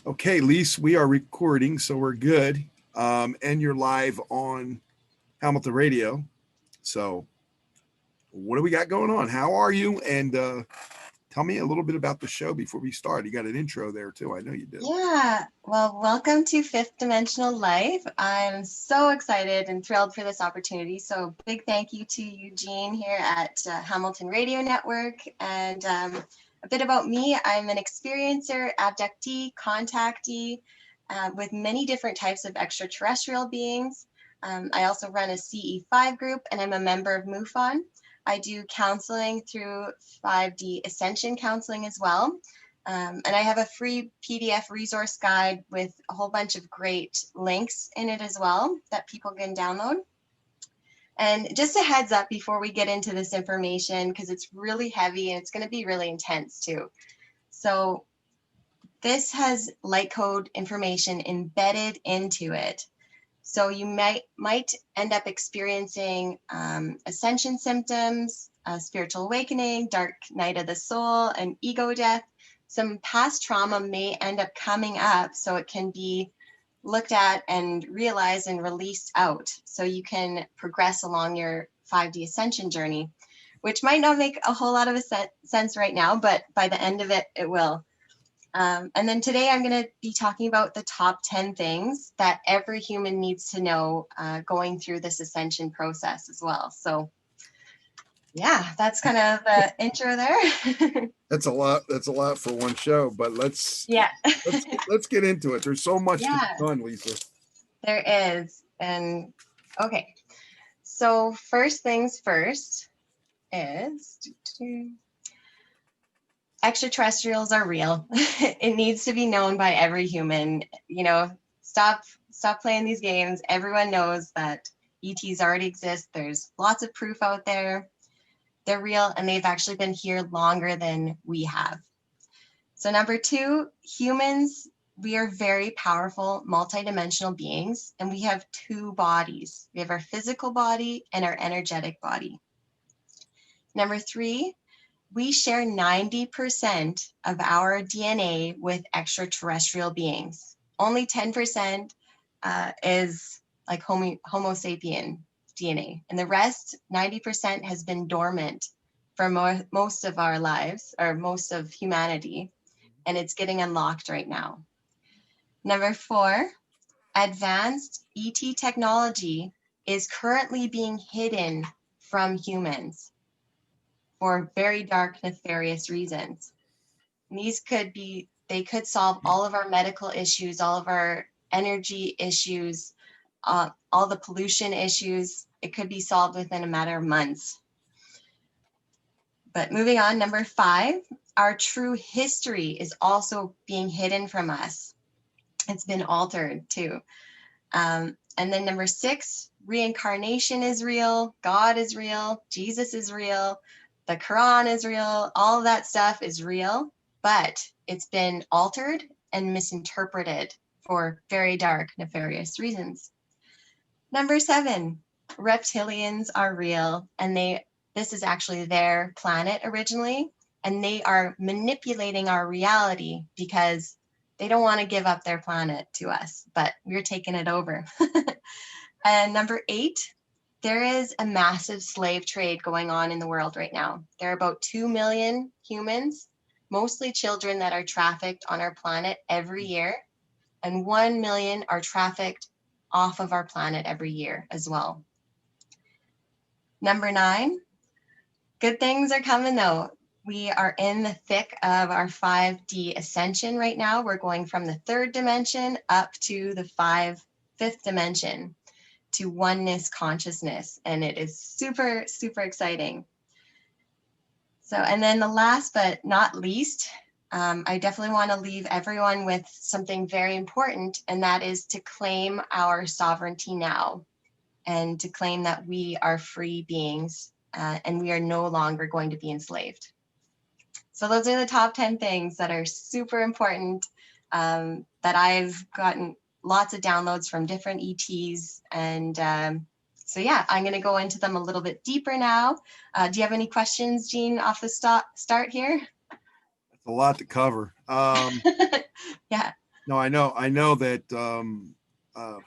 Okay, Liis, we are recording, so we're good. And you're live on Hamilton Radio. So, what do we got going on? How are you? And tell me a little bit about the show before we start. You got an intro there too. I know you do. Yeah, well, welcome to Fifth Dimensional Life. I'm so excited and thrilled for this opportunity. So, big thank you to Eugene here at Hamilton Radio Network. And a bit about me, I'm an experiencer, abductee, contactee with many different types of extraterrestrial beings. I also run a CE5 group and I'm a member of MUFON. I do counseling through 5D Ascension counseling as well. And I have a free PDF resource guide with a whole bunch of great links in it as well that people can download. And just a heads up before we get into this information, because it's really heavy and it's going to be really intense too. So this has light code information embedded into it. So you might end up experiencing ascension symptoms, spiritual awakening, dark night of the soul, and ego death. Some past trauma may end up coming up, so it can be looked at and realized and released out, so you can progress along your 5D ascension journey, which might not make a whole lot of sense right now, but by the end of it, it will. And then today I'm going to be talking about the top 10 things that every human needs to know going through this ascension process as well. So yeah, that's kind of the intro there. That's a lot. That's a lot for one show, but let's Yeah. let's get into it. There's so much to Yeah. be done, Lisa. There is. And okay. So first things first is extraterrestrials are real. It needs to be known by every human. You know, stop playing these games. Everyone knows that ETs already exist. There's lots of proof out there. They're real and they've actually been here longer than we have. So number 2, humans, we are very powerful, multidimensional beings, and we have 2 bodies. We have our physical body and our energetic body. Number 3, we share 90% of our DNA with extraterrestrial beings. Only 10% is like Homo sapien DNA. And the rest, 90%, has been dormant for most of our lives, or most of humanity, and it's getting unlocked right now. Number 4, advanced ET technology is currently being hidden from humans for very dark, nefarious reasons. And they could solve all of our medical issues, all of our energy issues, all the pollution issues. It could be solved within a matter of months. But moving on, number 5, our true history is also being hidden from us. It's been altered too. And then number 6, reincarnation is real, God is real, Jesus is real, the Quran is real, all of that stuff is real, but it's been altered and misinterpreted for very dark, nefarious reasons. Number 7, reptilians are real, and this is actually their planet originally, and they are manipulating our reality because they don't want to give up their planet to us, but we're taking it over. And number 8, there is a massive slave trade going on in the world right now. There are about 2 million humans, mostly children, that are trafficked on our planet every year, and 1 million are trafficked off of our planet every year as well. Number 9, good things are coming though. We are in the thick of our 5D ascension right now. We're going from the 3rd dimension up to the 5th dimension to oneness consciousness. And it is super, super exciting. So, and then the last but not least, I definitely want to leave everyone with something very important, and that is to claim our sovereignty now and to claim that we are free beings and we are no longer going to be enslaved. So those are the top 10 things that are super important that I've gotten lots of downloads from different ETs. And so, yeah, I'm going to go into them a little bit deeper now. Do you have any questions, Jean, off the start here? That's a lot to cover. Yeah. No, I know that uh,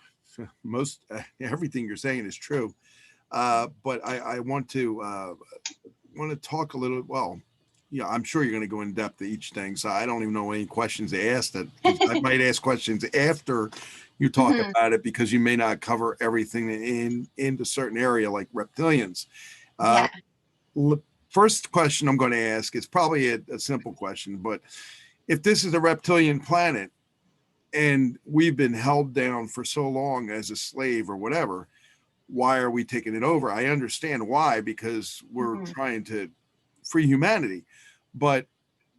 most everything you're saying is true. But I want to talk a little. Well, yeah, I'm sure you're going to go in depth to each thing. So I don't even know any questions to ask that, because I might ask questions after you talk Mhm. about it, because you may not cover everything in the certain area like reptilians. Uh, Yeah. First question I'm going to ask is probably a simple question, but if this is a reptilian planet and we've been held down for so long as a slave or whatever, why are we taking it over? I understand why, because we're Mhm. trying to free humanity, but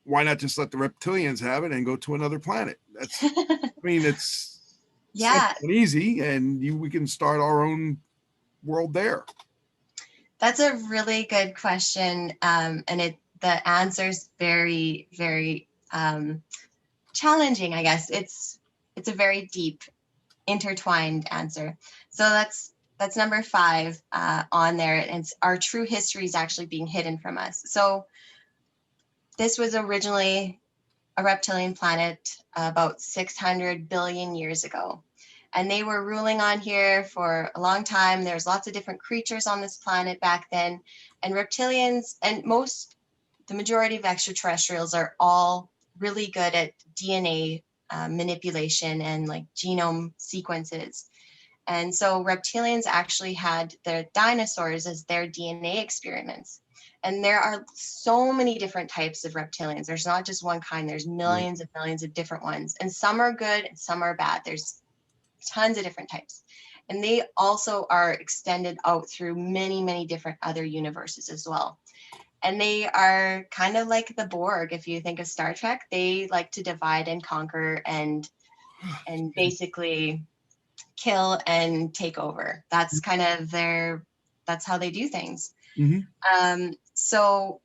why not just let the reptilians have it and go to another planet? I mean, it's simple Yeah, and easy, and we can start our own world there. that's a really good question. And the answer's very, very challenging, I guess. It's a very deep, intertwined answer. So that's number five on there. And it's our true history is actually being hidden from us. So this was originally a reptilian planet about 600 billion years ago. And they were ruling on here for a long time. There's lots of different creatures on this planet back then. And reptilians, and the majority of extraterrestrials are all really good at DNA manipulation and like genome sequences. And so reptilians actually had their dinosaurs as their DNA experiments. And there are so many different types of reptilians. There's not just one kind, there's Right. millions of different ones. And some are good and some are bad. There's tons of different types. And they also are extended out through many, many different other universes as well. And they are kind of like the Borg. If you think of Star Trek, they like to divide and conquer and basically kill and take over. That's kind of that's how they do things. Mm-hmm. So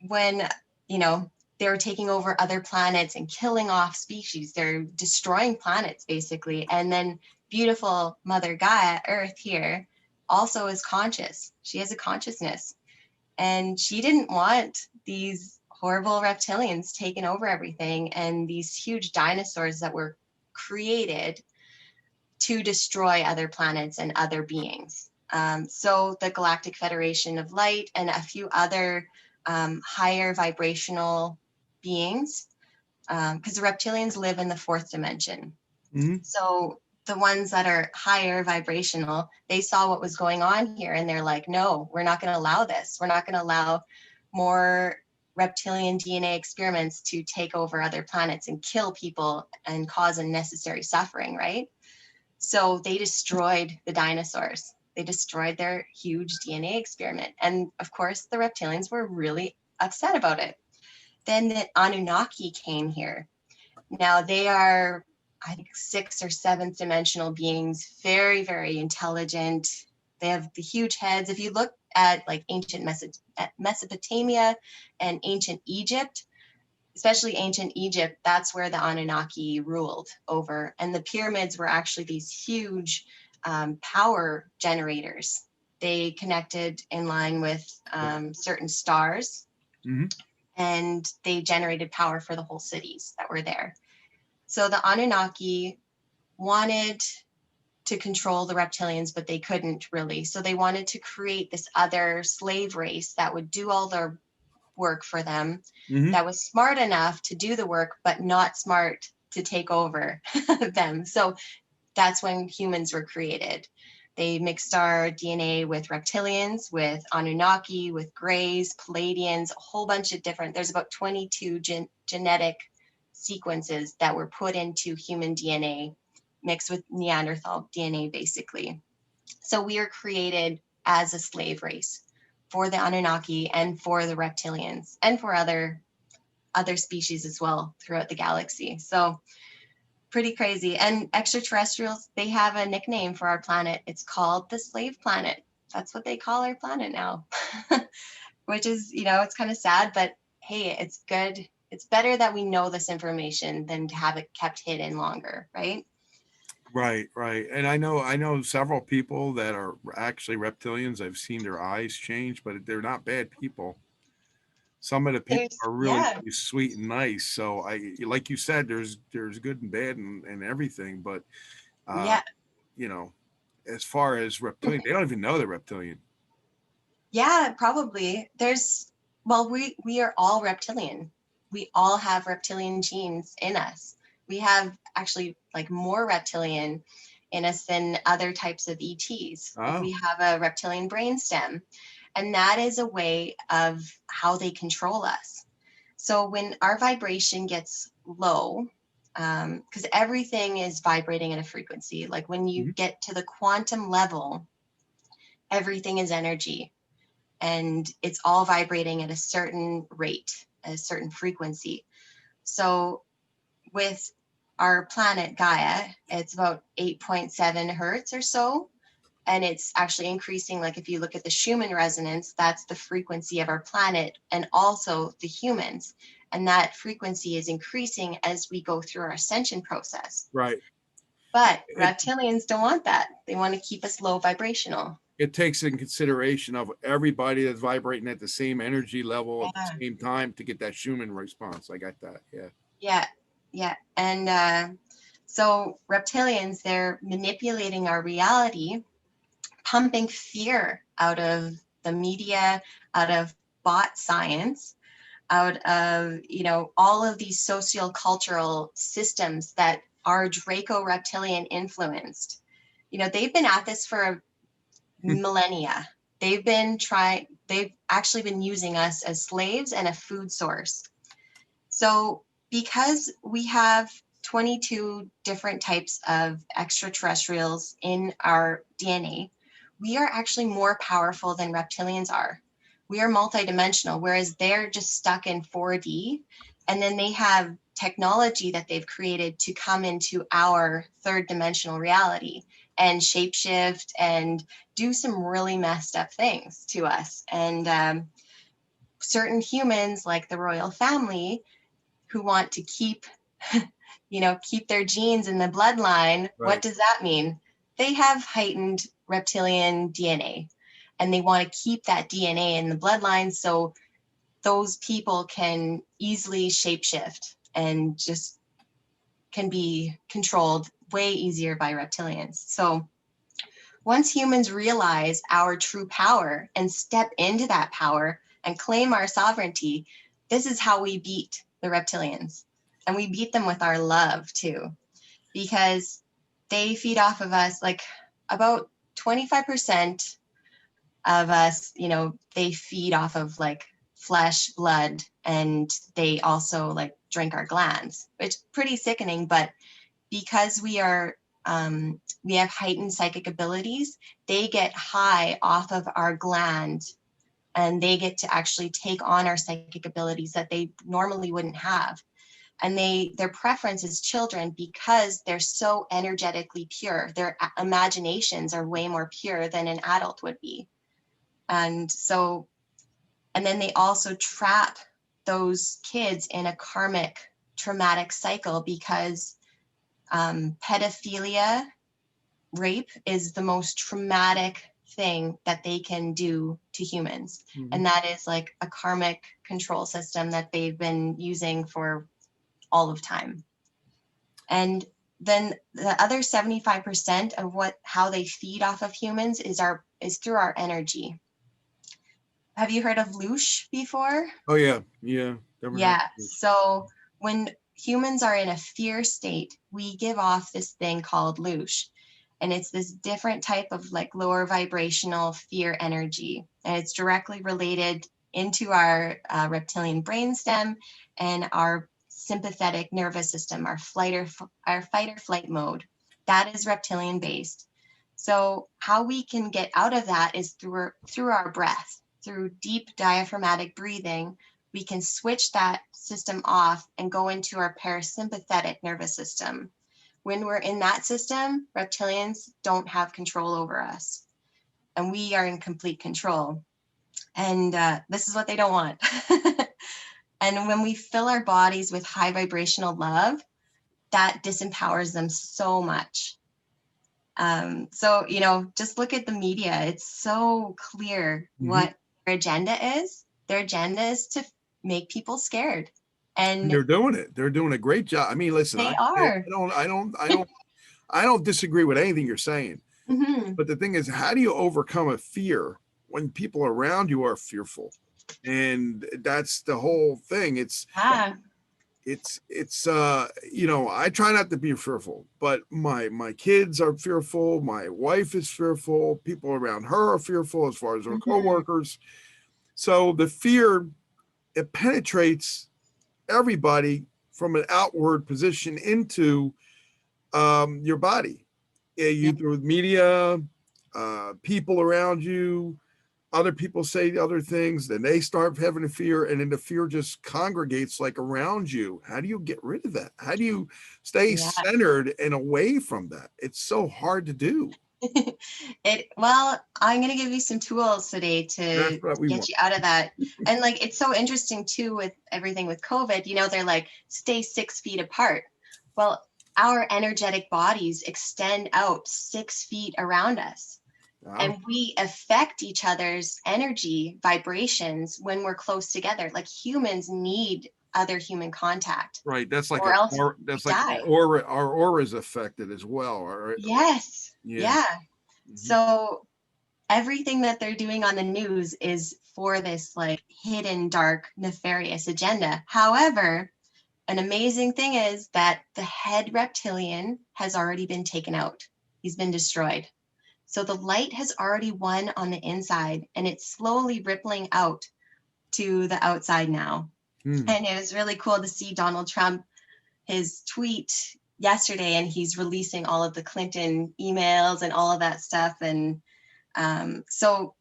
when, you know, they're taking over other planets and killing off species, they're destroying planets basically. And then beautiful Mother Gaia, Earth here, also is conscious. She has a consciousness. And she didn't want these horrible reptilians taking over everything and these huge dinosaurs that were created to destroy other planets and other beings. So the Galactic Federation of Light and a few other higher vibrational beings, because the reptilians live in the fourth dimension. Mm-hmm. So the ones that are higher vibrational, they saw what was going on here and they're like, no, we're not going to allow this. We're not going to allow more reptilian DNA experiments to take over other planets and kill people and cause unnecessary suffering, right? So they destroyed the dinosaurs. They destroyed their huge DNA experiment. And of course, the reptilians were really upset about it. Then the Anunnaki came here. Now they are, I think, sixth or seventh dimensional beings, very, very intelligent. They have the huge heads. If you look at like ancient Mesopotamia and ancient Egypt, especially ancient Egypt, that's where the Anunnaki ruled over. And the pyramids were actually these huge power generators. They connected in line with certain stars Mm-hmm. and they generated power for the whole cities that were there. So the Anunnaki wanted to control the reptilians, but they couldn't really. So they wanted to create this other slave race that would do all their work for them, Mm-hmm. that was smart enough to do the work, but not smart to take over them. So that's when humans were created. They mixed our DNA with reptilians, with Anunnaki, with Greys, Palladians, a whole bunch of different, there's about 22 genetic sequences that were put into human DNA mixed with Neanderthal DNA, basically. So we are created as a slave race for the Anunnaki and for the reptilians and for other species as well throughout the galaxy. So pretty crazy. And extraterrestrials, they have a nickname for our planet. It's called the slave planet. That's what they call our planet now. Which is, it's kind of sad, but hey, it's good. It's better that we know this information than to have it kept hidden longer, right? Right, right. And I know several people that are actually reptilians. I've seen their eyes change, but they're not bad people. Some of the people are really, Yeah, really sweet and nice. So like you said, there's good and bad and everything. But uh, yeah, you know, as far as reptilian, they don't even know they're reptilian. yeah, probably. Well, we are all reptilian. We all have reptilian genes in us. We have actually like more reptilian in us than other types of ETs. Like Oh. we have a reptilian brainstem, and that is a way of how they control us. So when our vibration gets low, because everything is vibrating at a frequency, like when you Mhm. get to the quantum level, everything is energy and it's all vibrating at a certain rate, a certain frequency. So with our planet Gaia, it's about 8.7 hertz or so. And it's actually increasing. Like if you look at the Schumann resonance, that's the frequency of our planet and also the humans. And that frequency is increasing as we go through our ascension process. Right. But It reptilians don't want that. They want to keep us low vibrational. it takes in consideration of everybody that's vibrating at the same energy level at the Yeah. same time to get that Schumann response. I got that. Yeah. Yeah. Yeah. And so reptilians, they're manipulating our reality, pumping fear out of the media, out of bot science, out of, all of these socio-cultural systems that are Draco reptilian influenced. They've been at this for millennia. They've actually been using us as slaves and a food source. So, because we have 22 different types of extraterrestrials in our DNA, we are actually more powerful than reptilians are. We are multidimensional, whereas they're just stuck in 4D. And then they have technology that they've created to come into our third dimensional reality and shapeshift and do some really messed up things to us. And certain humans, like the royal family, who want to keep their genes in the bloodline, what Right. does that mean? They have heightened reptilian DNA and they want to keep that DNA in the bloodline so those people can easily shapeshift and just can be controlled way easier by reptilians. So once humans realize our true power and step into that power and claim our sovereignty, this is how we beat the reptilians. And we beat them with our love too, because they feed off of us. Like about 25% of us, they feed off of like flesh, blood, and they also like drink our glands, which is pretty sickening. But because we have heightened psychic abilities, they get high off of our gland and they get to actually take on our psychic abilities that they normally wouldn't have. And their preference is children because they're so energetically pure. Their imaginations are way more pure than an adult would be. And then they also trap those kids in a karmic traumatic cycle because pedophilia, rape is the most traumatic thing that they can do to humans. Mhm. And that is like a karmic control system that they've been using for all of time. And then the other 75% of how they feed off of humans is through our energy. Have you heard of loosh before? Oh yeah. Yeah. Never heard Yeah. of this. So when humans are in a fear state, we give off this thing called loosh. And it's this different type of like lower vibrational fear energy. And it's directly related into our reptilian brainstem and our sympathetic nervous system, our fight or flight mode. That is reptilian based. So how we can get out of that is through our breath, through deep diaphragmatic breathing. We can switch that system off and go into our parasympathetic nervous system. When we're in that system, reptilians don't have control over us, and we are in complete control. And this is what they don't want. And when we fill our bodies with high vibrational love, that disempowers them so much. So, just look at the media. It's so clear Mhm. what their agenda is. Their agenda is to make people scared. And And they're doing it. They're doing a great job. I mean, listen, they are. I don't disagree with anything you're saying. Hmm. But the thing is, how do you overcome a fear when people around you are fearful? And that's the whole thing. Yeah. I try not to be fearful, but my kids are fearful, my wife is fearful, people around her are fearful as far as her Hmm. coworkers. So the fear, it penetrates everybody from an outward position into your body. Yeah, Yeah. you through media, people around you, other people say other things, then they start having a fear, and then the fear just congregates like around you. How do you get rid of that? How do you stay Yeah. centered and away from that? It's so hard to do. Well, I'm going to give you some tools today That's to what we get want. you out of that. And like, it's so interesting too with everything with COVID, they're like, stay 6 feet apart. Well, our energetic bodies extend out 6 feet around us, Wow. and we affect each other's energy vibrations when we're close together. Like humans need other human contact, Right. That's like or else we that's like die. our aura is affected as well. All right. Yes. Yeah. Yeah. Hmm. So everything that they're doing on the news is for this like hidden, dark, nefarious agenda. However, an amazing thing is that the head reptilian has already been taken out. He's been destroyed. So the light has already won on the inside, and it's slowly rippling out to the outside now. Hmm. And it was really cool to see Donald Trump, his tweet yesterday, and he's releasing all of the Clinton emails and all of that stuff. And so,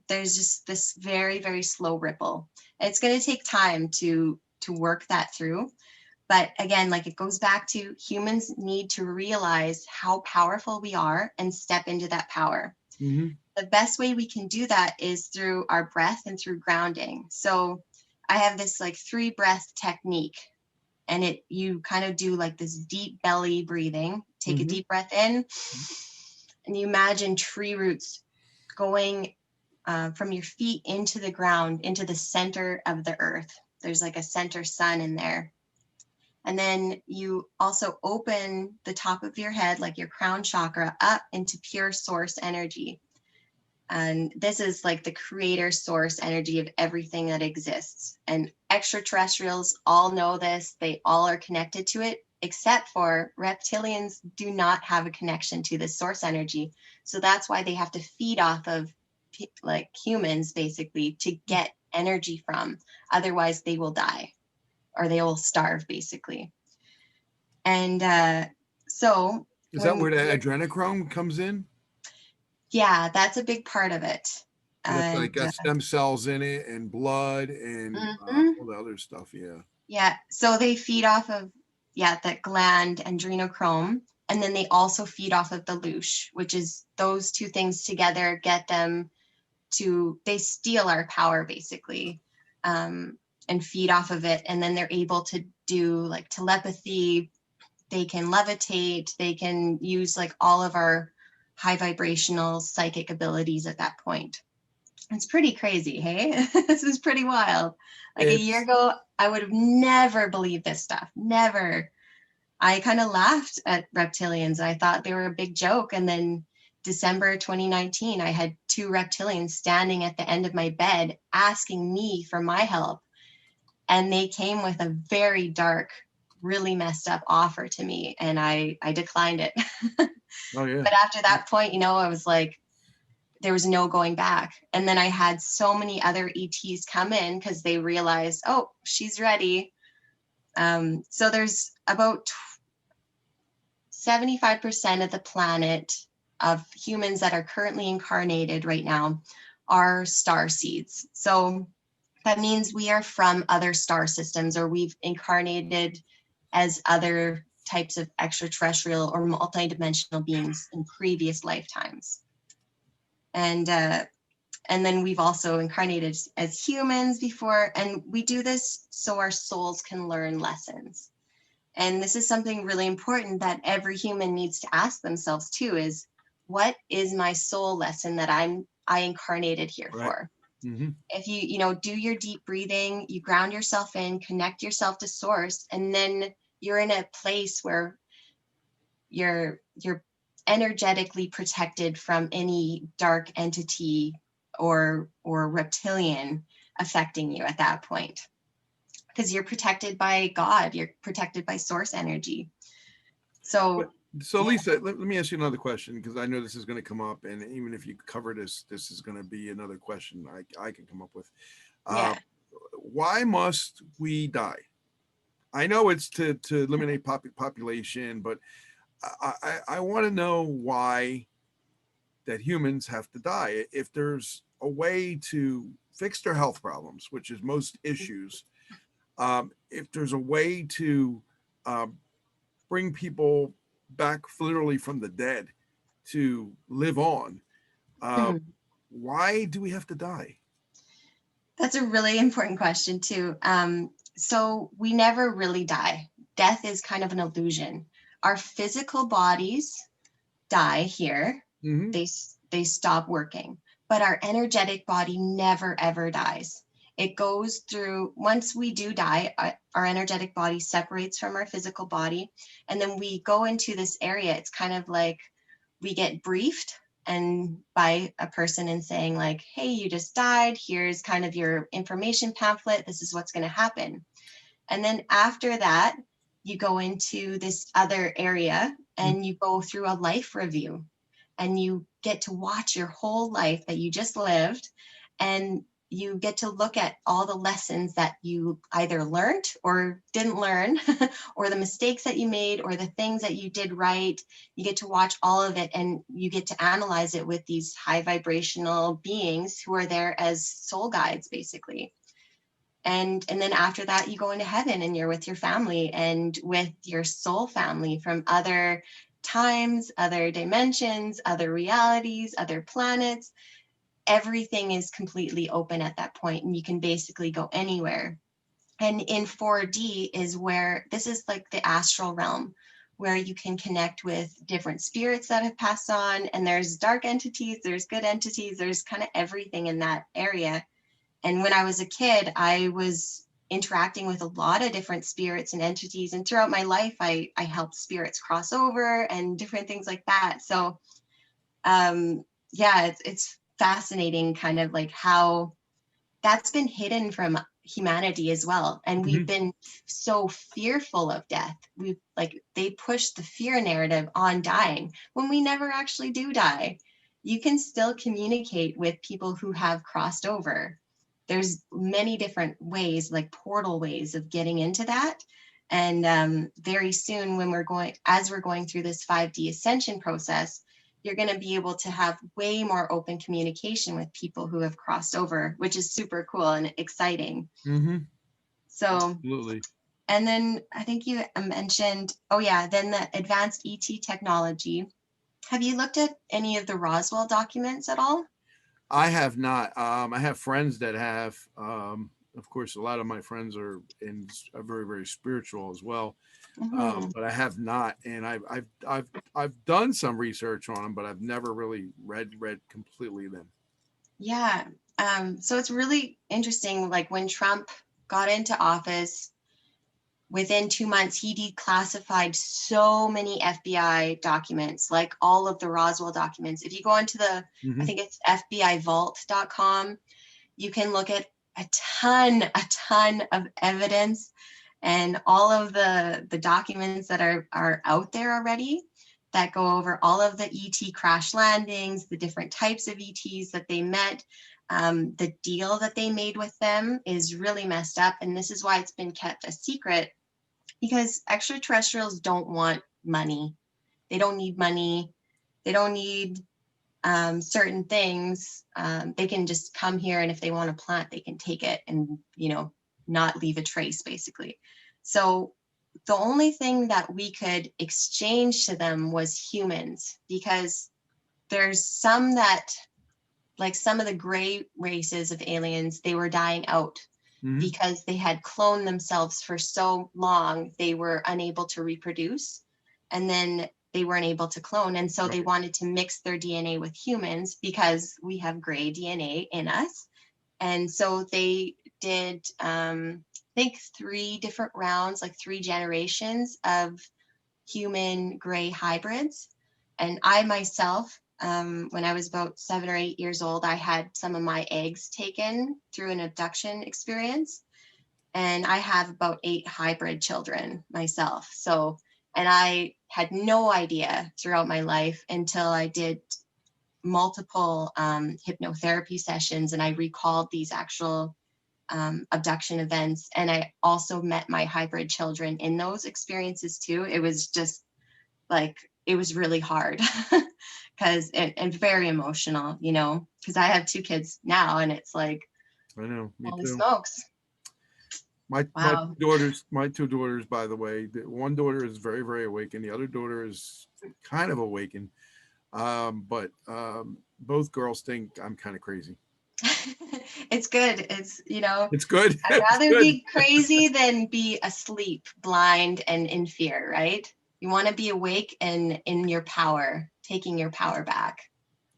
there's just this very, very slow ripple. It's going to take time to work that through. But again, like it goes back to humans need to realize how powerful we are and step into that power. Hmm. The best way we can do that is through our breath and through grounding. So I have this like 3 breath technique, and you kind of do like this deep belly breathing. Take a Hmm. deep breath in, and you imagine tree roots going from your feet into the ground, into the center of the earth. There's like a center sun in there. And then you also open the top of your head, like your crown chakra, up into pure source energy. And this is like the creator source energy of everything that exists. And extraterrestrials all know this. They all are connected to it, except for reptilians do not have a connection to this source energy. So that's why they have to feed off of like humans basically to get energy from. Otherwise, they will die or they will starve basically. And so Is that where when the you're, adrenochrome comes in? yeah, that's a big part of it. And it's like And got stem cells in it and blood and mhm. all the other stuff. Yeah. Yeah, so they feed off of, yeah, that gland adrenochrome, and then they also feed off of the loosh, which is those two things together get them they steal our power basically, and feed off of it, and then they're able to do like telepathy. They can levitate. They can use like all of our high vibrational psychic abilities at that point. It's pretty crazy, hey? This is pretty wild. Like a year It's ago, I would have never believed this stuff. Never. I kind of laughed at reptilians. I thought they were a big joke. And then December 2019, I had 2 reptilians standing at the end of my bed asking me for my help. And they came with a very dark, really messed up offer to me. And I declined it. oh yeah. But after that point, I was like, there was no going back. And then I had so many other ETs come in because they realized, oh, she's ready. So there's about 75% of the planet of humans that are currently incarnated right now are star seeds. So that means we are from other star systems, or we've incarnated as other types of extraterrestrial or multidimensional beings in previous lifetimes. And then we've also incarnated as humans before, and we do this so our souls can learn lessons. And this is something really important that every human needs to ask themselves too, is what is my soul lesson that I incarnated here Right. for? Mm-hmm. If you do your deep breathing, you ground yourself in, connect yourself to source, and then you're in a place where you're energetically protected from any dark entity or reptilian affecting you at that point, because you're protected by God, you're protected by source energy. But, So so yeah, Lisa, let me ask you another question, because I know this is going to come up, and even if you cover this, this is going to be another question I can come up with. Uh, yeah. why must we die? I know it's to eliminate population, but I want to know why that humans have to die. If there's a way to fix their health problems, which is most issues, if there's a way to um, bring people back literally from the dead to live on, uh, Mhm. why do we have to die? That's a really important question too. So we never really die. Death is kind of an illusion. Our physical bodies die here. Mm-hmm. They stop working, but our energetic body never ever dies. It goes through, once we do die, our energetic body separates from our physical body, and then we go into this area. It's kind of like we get briefed and by a person and saying like, hey, you just died, here's kind of your information pamphlet, this is what's going to happen. And then after that, you go into this other area and you go through a life review, and you get to watch your whole life that you just lived, and you get to look at all the lessons that you either learned or didn't learn, or the mistakes that you made, or the things that you did right. You get to watch all of it, and you get to analyze it with these high vibrational beings who are there as soul guides, basically. And then after that, you go into heaven, and you're with your family and with your soul family from other times, other dimensions, other realities, other planets. Everything is completely open at that point, and you can basically go anywhere. And in 4D is where this is like the astral realm, where you can connect with different spirits that have passed on. And there's dark entities, there's good entities, there's kind of everything in that area. And when I was a kid, I was interacting with a lot of different spirits and entities. And throughout my life, I helped spirits cross over and different things like that. So yeah, it's fascinating kind of like how that's been hidden from humanity as well. And Mm-hmm. we've been so fearful of death. We like, they push the fear narrative on dying when we never actually do die. You can still communicate with people who have crossed over. There's many different ways, like portal ways of getting into that. And very soon, when as we're going through this 5D ascension process, you're going to be able to have way more open communication with people who have crossed over, which is super cool and exciting. Mm-hmm. So, Absolutely. and then I think you mentioned, oh yeah, then the advanced ET technology. Have you looked at any of the Roswell documents at all? I have not. I have friends that have. Of course, a lot of my friends are very, very spiritual as well. Mm-hmm. But I have not, and I've done some research on them, but I've never really read completely them. Yeah. So it's really interesting. Like when Trump got into office, within 2 months, he declassified so many FBI documents, like all of the Roswell documents. If you go onto I Mm-hmm. think it's FBIvault.com, you can look at a ton of evidence and all of the documents that are out there already that go over all of the ET crash landings, the different types of ETs that they met. The deal that they made with them is really messed up. And this is why it's been kept a secret, because extraterrestrials don't want money. They don't need money. They don't need certain things. They can just come here, and if they want a plant, they can take it and, not leave a trace, basically. So the only thing that we could exchange to them was humans, because there's some that, like some of the gray races of aliens, they were dying out Mm-hmm. because they had cloned themselves for so long, they were unable to reproduce. And then they weren't able to clone. And so they Right. wanted to mix their DNA with humans because we have gray DNA in us. And so they did, I think 3 different rounds, like 3 generations of human gray hybrids. And I myself, when I was about 7 or 8 years old, I had some of my eggs taken through an abduction experience. And I have about 8 hybrid children myself. So, and I had no idea throughout my life until I did multiple hypnotherapy sessions and I recalled these actual abduction events. And I also met my hybrid children in those experiences too. It was just like, it was really hard because and very emotional, you know, because I have 2 kids now and it's like, I know, me holy too. smokes. My Wow. my 2 daughters, by the way, one daughter is very, very awakened. The other daughter is kind of awakened. But both girls think I'm kind of crazy. It's good. It's, you know, It's good. I'd It's rather good. be crazy than be asleep, blind, and in fear, right? You want to be awake and in your power, taking your power back.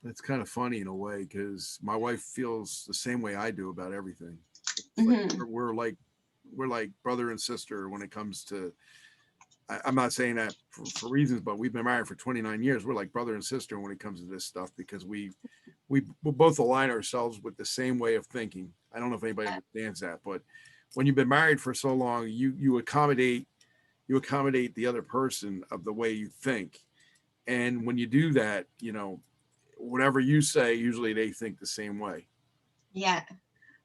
It's kind of funny in a way because my wife feels the same way I do about everything. It's like Hmm. we're like brother and sister when it comes to. I'm not saying that for reasons, but we've been married for 29 years. We're like brother and sister when it comes to this stuff because we both align ourselves with the same way of thinking. I don't know if anybody Yeah. understands that, but when you've been married for so long, you accommodate the other person of the way you think, and when you do that, you know, whatever you say, usually they think the same way. Yeah.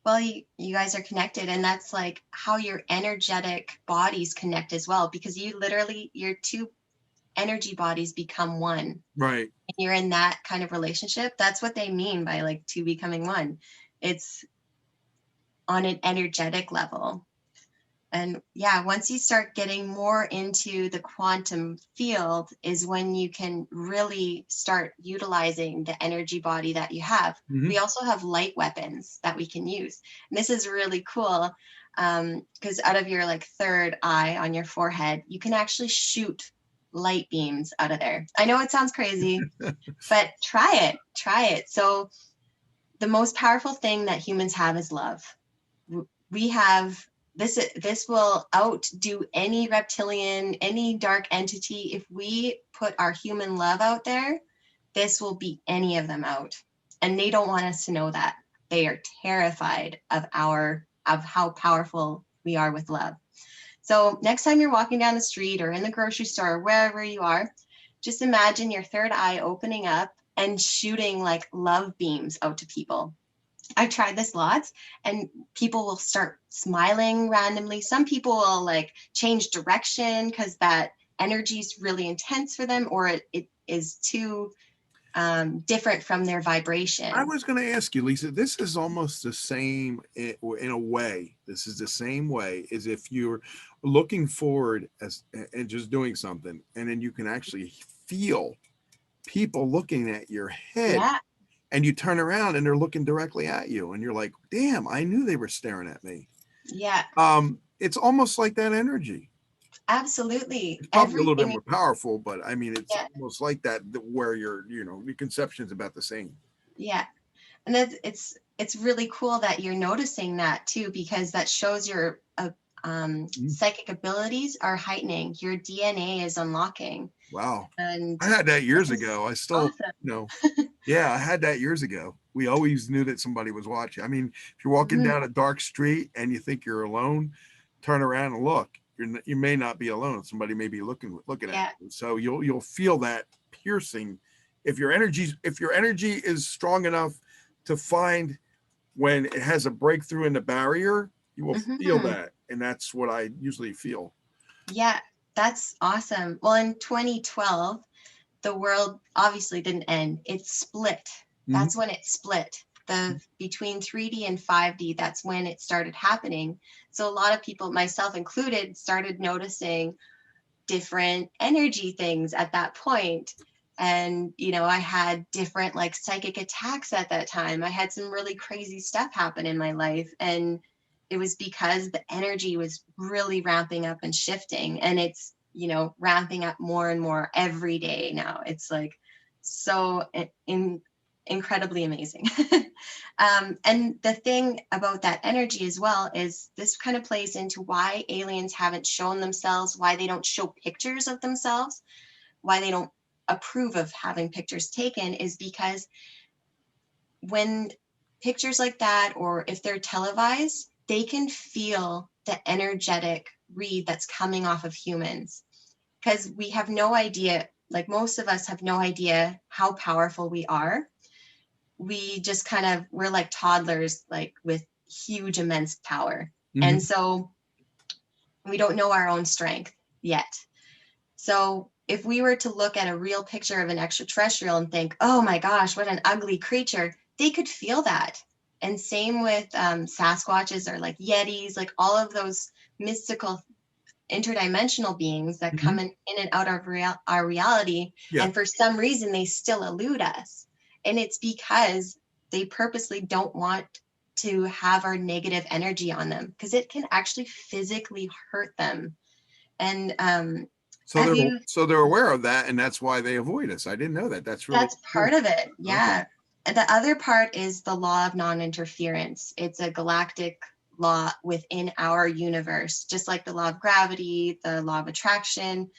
Well, you guys are connected, and that's like how your energetic bodies connect as well, because you literally, your 2 energy bodies become one. Right. And you're in that kind of relationship. That's what they mean by like 2 becoming one. It's on an energetic level. And yeah, once you start getting more into the quantum field is when you can really start utilizing the energy body that you have. Hmm. We also have light weapons that we can use. And this is really cool because out of your like 3rd eye on your forehead, you can actually shoot light beams out of there. I know it sounds crazy, but try it. So the most powerful thing that humans have is love. We have this will outdo any reptilian, any dark entity. If we put our human love out there, this will beat any of them out. And they don't want us to know that. They are terrified of how powerful we are with love. So next time you're walking down the street or in the grocery store, wherever you are, just imagine your 3rd eye opening up and shooting like love beams out to people. I've tried this lots and people will start smiling randomly. Some people will like change direction because that energy is really intense for them or it is too different from their I vibration. was going to ask you, Lisa, this is almost the same in a way. This is the same way as if you're looking forward as and just doing something, and then you can actually feel people looking at your head, Yeah, and you turn around and they're looking directly at you, and you're like, "Damn, I knew they were staring at me." yeah, It's almost like that energy. absolutely. It's probably a little bit Everything, more powerful, but I mean, it's yeah, almost like that where your conception's about the same. yeah. And that's it's really cool that you're noticing that too, because that shows your Mhm. psychic abilities are heightening. Your DNA is unlocking, Wow. and I had that this years is ago. I still, awesome. you know, yeah, I had that years ago. We always knew that somebody was watching. I mean, if you're walking Mhm. down a dark street and you think you're alone, turn around and look. You may not be alone. Somebody may be looking at Yeah, you. So you'll feel that piercing. If your energy is strong enough to find when it has a breakthrough in the barrier, you will feel hmm, that, and that's what I usually feel. yeah, that's awesome. Well, in 2012, the world obviously didn't end. It split. Mhm. That's when it split. The between 3D and 5D, that's when it started happening. So a lot of people, myself included, started noticing different energy things at that point. And, you know, I had different like psychic attacks at that time. I had some really crazy stuff happen in my life. And it was because the energy was really ramping up and shifting. And it's, you know, ramping up more and more every day now. It's like so in incredibly amazing. And the thing about that energy as well is this kind of plays into why aliens haven't shown themselves, why they don't show pictures of themselves, why they don't approve of having pictures taken, is because when pictures like that, or if they're televised, they can feel the energetic read that's coming off of humans, because we have no idea, like most of us have no idea how powerful we are. We just kind of, we're like toddlers, like with huge, immense power. Mhm. And so we don't know our own strength yet. So if we were to look at a real picture of an extraterrestrial and think, oh my gosh, what an ugly creature, they could feel that. And same with Sasquatches, or like Yetis, like all of those mystical interdimensional beings that come in and out of our reality. Yeah. And for some reason, they still elude us. And it's because they purposely don't want to have our negative energy on them, because it can actually physically hurt them. And So they're aware of that, and that's why they avoid us. I didn't know that. That's really that's part cool. of it. Yeah. Okay. And the other part is the law of non-interference. It's a galactic law within our universe, just like the law of gravity, the law of attraction.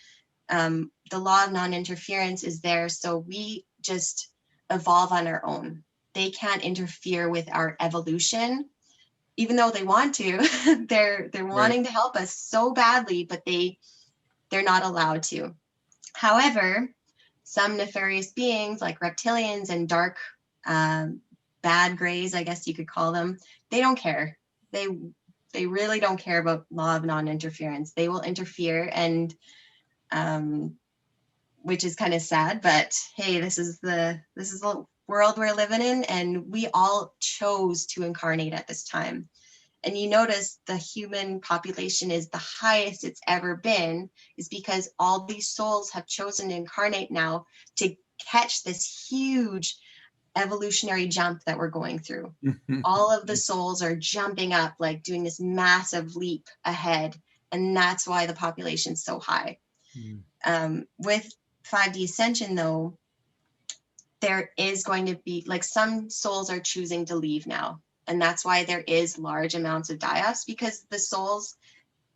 The law of non-interference is there, so we just evolve on our own. They can't interfere with our evolution, even though they want to. They're wanting to help us so badly, but they're not allowed to. However, some nefarious beings like reptilians and dark bad grays, I guess you could call them, they don't care. They really don't care about law of non-interference. They will interfere, and which is kind of sad, but hey, this is the world we're living in, and we all chose to incarnate at this time. And you notice the human population is the highest it's ever been, is because all these souls have chosen to incarnate now to catch this huge evolutionary jump that we're going through. All of the souls are jumping up, like doing this massive leap ahead. And that's why the population's so high. With 5D Ascension, though, there is going to be, like, some souls are choosing to leave now. And that's why there is large amounts of die-offs, because the souls,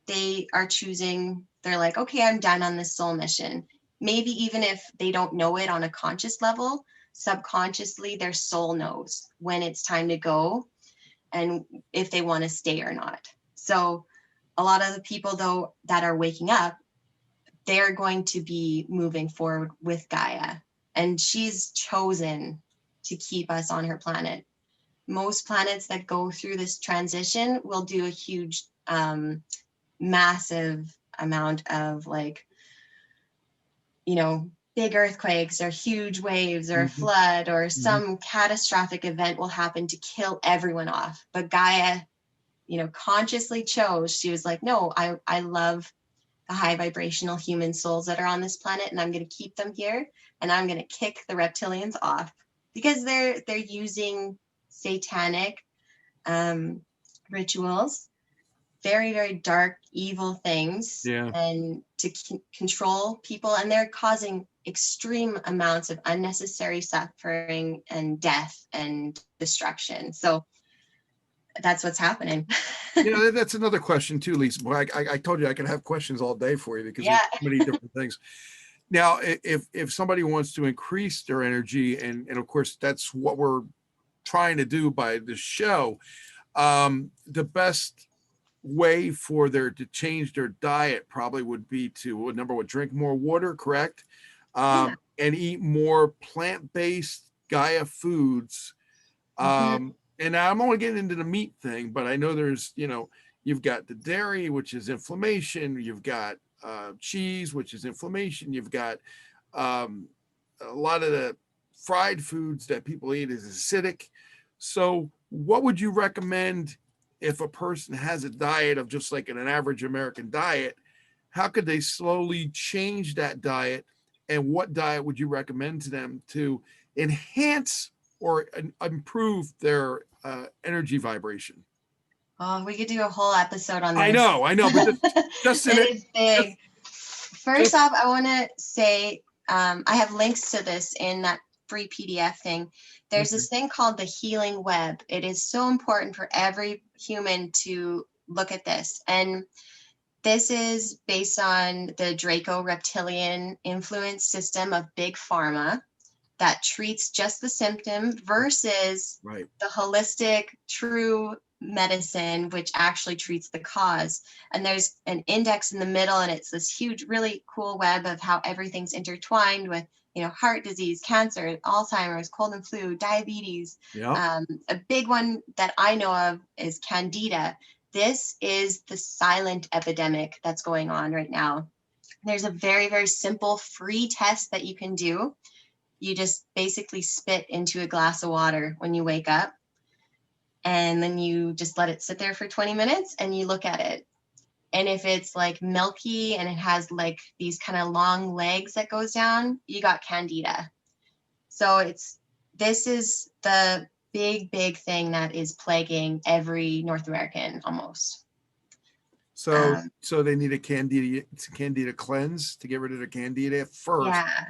they are choosing, they're like, okay, I'm done on this soul mission. Maybe even if they don't know it on a conscious level, subconsciously their soul knows when it's time to go and if they want to stay or not. So a lot of the people, though, that are waking up, they're going to be moving forward with Gaia. And she's chosen to keep us on her planet. Most planets that go through this transition will do a huge, massive amount of, like, big earthquakes or huge waves or a flood or some catastrophic event will happen to kill everyone off. But Gaia, consciously chose, she was like, no, I love the high vibrational human souls that are on this planet, and I'm going to keep them here, and I'm going to kick the reptilians off, because they're using satanic rituals, very, very dark, evil things, and to control people, and they're causing extreme amounts of unnecessary suffering and death and destruction. So that's what's happening. That's another question too, Lisa. Boy, I told you I could have questions all day for you, because there's so many different things. Now, if somebody wants to increase their energy, and of course that's what we're trying to do by this show, the best way for to change their diet probably would be to, number one, drink more water, correct? And eat more plant-based Gaia foods. And I'm only getting into the meat thing, but I know there's, you've got the dairy, which is inflammation. You've got cheese, which is inflammation. You've got a lot of the fried foods that people eat is acidic. So what would you recommend if a person has a diet of just like an average American diet? How could they slowly change that diet? And what diet would you recommend to them to enhance or improve their energy vibration? Oh, we could do a whole episode on this. I know, but just in it is big. First off, I want to say I have links to this in that free PDF thing. There's Okay. this thing called the healing web. It is so important for every human to look at this. And this is based on the Draco reptilian influence system of big pharma that treats just the symptom versus Right. the holistic, true medicine, which actually treats the cause. And there's an index in the middle, and it's this huge, really cool web of how everything's intertwined with, heart disease, cancer, Alzheimer's, cold and flu, diabetes. Yeah. A big one that I know of is Candida. This is the silent epidemic that's going on right now. There's a very, very simple free test that you can do. You just basically spit into a glass of water when you wake up, and then you just let it sit there for 20 minutes and you look at it. And if it's like milky and it has like these kind of long legs that goes down, you got Candida. So this is the big, big thing that is plaguing every North American almost. So they need a candida cleanse to get rid of the candida first, Yeah.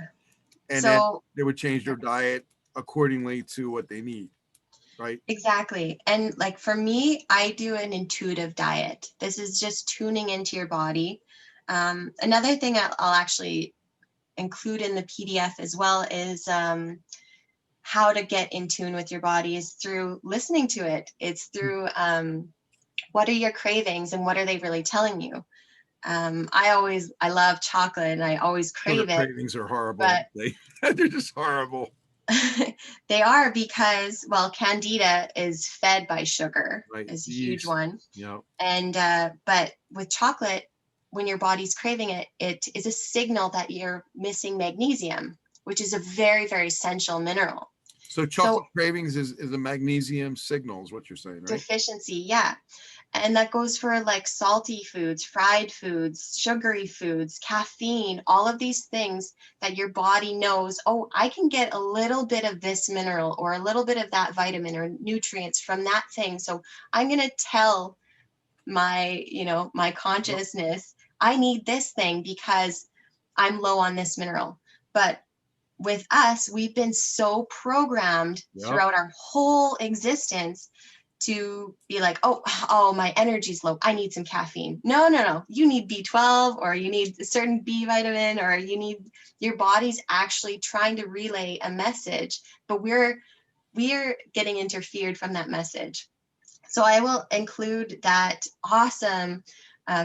and then So they would change their diet accordingly to what they need, right? exactly. And like for me, I do an intuitive diet. This is just tuning into your body. Another thing I'll actually include in the PDF as well is how to get in tune with your body is through listening to it. It's through what are your cravings and what are they really telling you? I love chocolate and I always Sugar crave it, cravings are horrible. but They're just horrible. they are because, well, Candida is fed by sugar, Right. is a huge Yeast. one. Yeah. And but with chocolate, when your body's craving it, it is a signal that you're missing magnesium, which is a very, very essential mineral. So So chocolate cravings is a magnesium signal, is what you're saying, right? deficiency, yeah. And that goes for like salty foods, fried foods, sugary foods, caffeine, all of these things that your body knows, oh, I can get a little bit of this mineral or a little bit of that vitamin or nutrients from that thing. So I'm going to tell my consciousness, I need this thing because I'm low on this mineral. But with us, we've been so programmed Yeah. throughout our whole existence to be like, oh, my energy's low. I need some caffeine. No. You need B12 or you need a certain B vitamin or your body's actually trying to relay a message, but we're getting interfered from that message. So I will include that awesome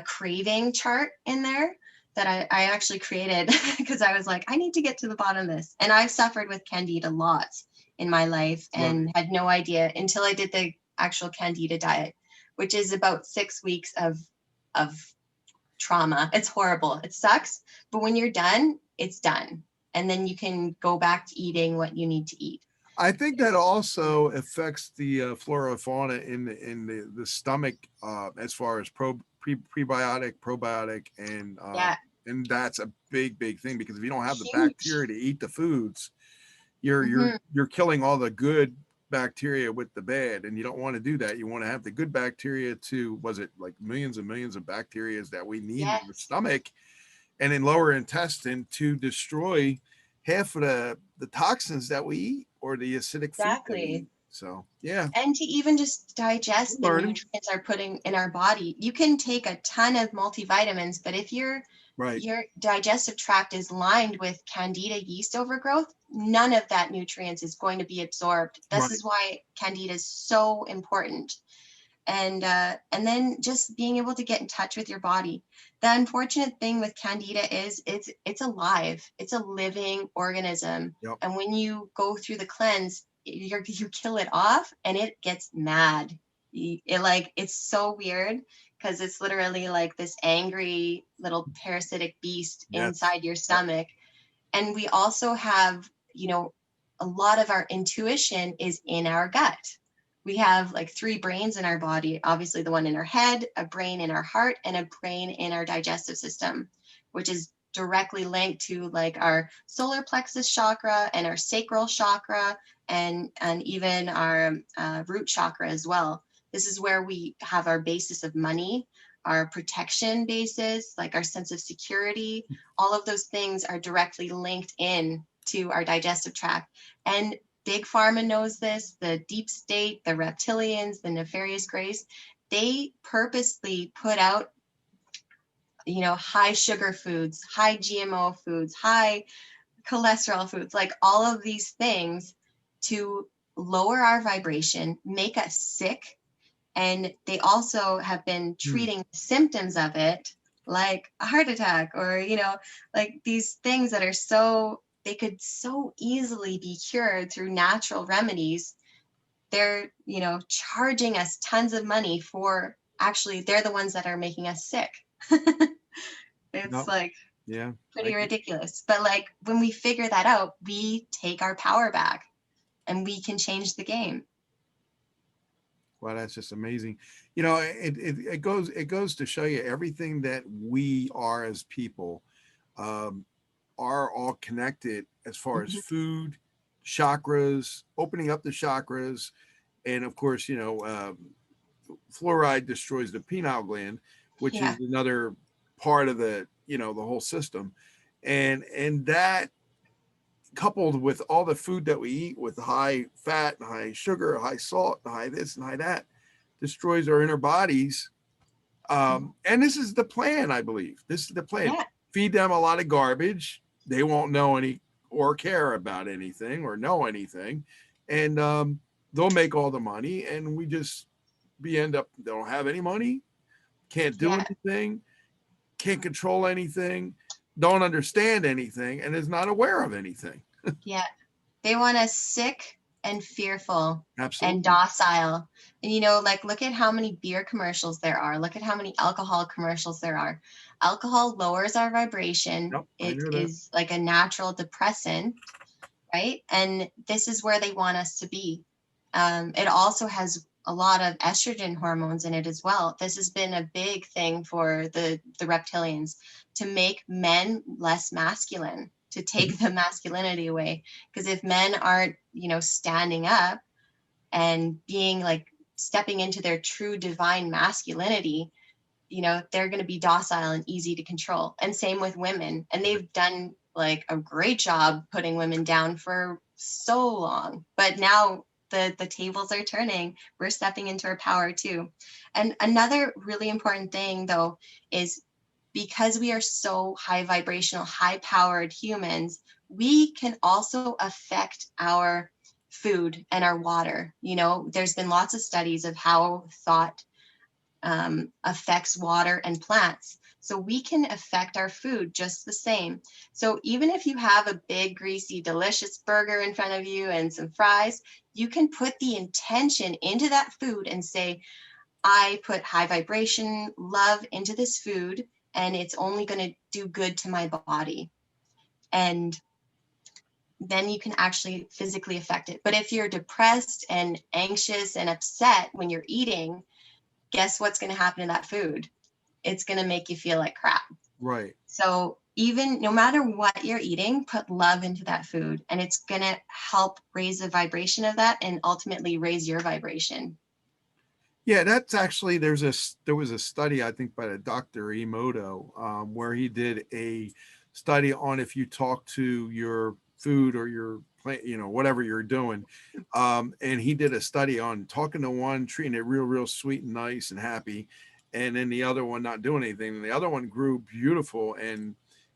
craving chart in there that I actually created because I was like, I need to get to the bottom of this. And I've suffered with Candida lots in my life and Right. had no idea until I did the actual Candida diet, which is about 6 weeks of trauma. It's horrible. It sucks. But when you're done, it's done. And then you can go back to eating what you need to eat. I think that also affects the flora and fauna in the stomach, as far as prebiotic, probiotic, Yeah. and that's a big thing, because if you don't have the Huge. bacteria to eat the foods, you're Hmm. you're you're killing all the good bacteria with the bad, and you don't want to do that. You want to have the good bacteria to, was it like millions and millions of bacteria that we need in the Yes. stomach and in lower intestine to destroy half of the toxins that we eat, or the acidic food that we Exactly. eat. So yeah, And to even just we're digest the learning. nutrients are putting in our body. You can take a ton of multivitamins, but if Right. your digestive tract is lined with Candida yeast overgrowth, none of that nutrients is going to be absorbed. This Right. is why Candida is so important. And then just being able to get in touch with your body. The unfortunate thing with Candida is it's alive. It's a living organism. Yep. And when you go through the cleanse, you kill it off and it gets mad. It's so weird because it's literally like this angry little parasitic beast Yes. inside your Yep. stomach. And we also have, a lot of our intuition is in our gut. We have like 3 brains in our body, obviously the one in our head, a brain in our heart, and a brain in our digestive system, which is directly linked to like our solar plexus chakra and our sacral chakra and even our root chakra as well. This is where we have our basis of money, our protection basis, like our sense of security. All of those things are directly linked in to our digestive tract. And Big Pharma knows this, the deep state, the reptilians, the nefarious grays, they purposely put out, high sugar foods, high GMO foods, high cholesterol foods, like all of these things to lower our vibration, make us sick. And they also have been treating symptoms of it, like a heart attack, or, like these things that are they could so easily be cured through natural remedies. They're, charging us tons of money for, actually, they're the ones that are making us sick. It's No, like yeah, pretty ridiculous. But like when we figure that out, we take our power back and we can change the game. wow, that's just amazing. It goes to show you everything that we are as people um, are all connected as far as Mhm. food, chakras, opening up the chakras, and of course, fluoride destroys the pineal gland, which Yeah. is another part of the whole system, and that coupled with all the food that we eat with high fat, high sugar, high salt, high this and high that, destroys our inner bodies. And this is the plan, I believe. This is the plan. Yeah. Feed them a lot of garbage. They won't know any or care about anything or know anything. And they'll make all the money. And we end up, they don't have any money, can't do Yeah. anything, can't control anything, don't understand anything, and is not aware of anything. Yeah. They want us sick and fearful and Absolutely. docile. And, like look at how many beer commercials there are. Look at how many alcohol commercials there are. Alcohol lowers our vibration. Yep, I It know that. is like a natural depressant, right? And this is where they want us to be. It also has a lot of estrogen hormones in it as well. This has been a big thing for the reptilians, to make men less masculine, to take the masculinity away. Because if men aren't, standing up and being like stepping into their true divine masculinity, they're going to be docile and easy to control. And same with women. And they've done like a great job putting women down for so long. But now the tables are turning. We're stepping into our power too. And another really important thing though is, because we are so high vibrational, high powered humans, we can also affect our food and our water. There's been lots of studies of how thought affects water and plants. So we can affect our food just the same. So even if you have a big, greasy, delicious burger in front of you and some fries, you can put the intention into that food and say, I put high vibration love into this food, and it's only going to do good to my body. And then you can actually physically affect it. But if you're depressed and anxious and upset when you're eating, guess what's going to happen to that food? It's going to make you feel like crap. Right. So even no matter what you're eating, put love into that food, and it's going to help raise the vibration of that and ultimately raise your vibration. Yeah, that's actually there was a study, I think, by the Dr. Emoto, where he did a study on if you talk to your food or your plant, whatever you're doing, and he did a study on talking to one, treating it real sweet and nice and happy, and then the other one not doing anything. And the other one grew beautiful and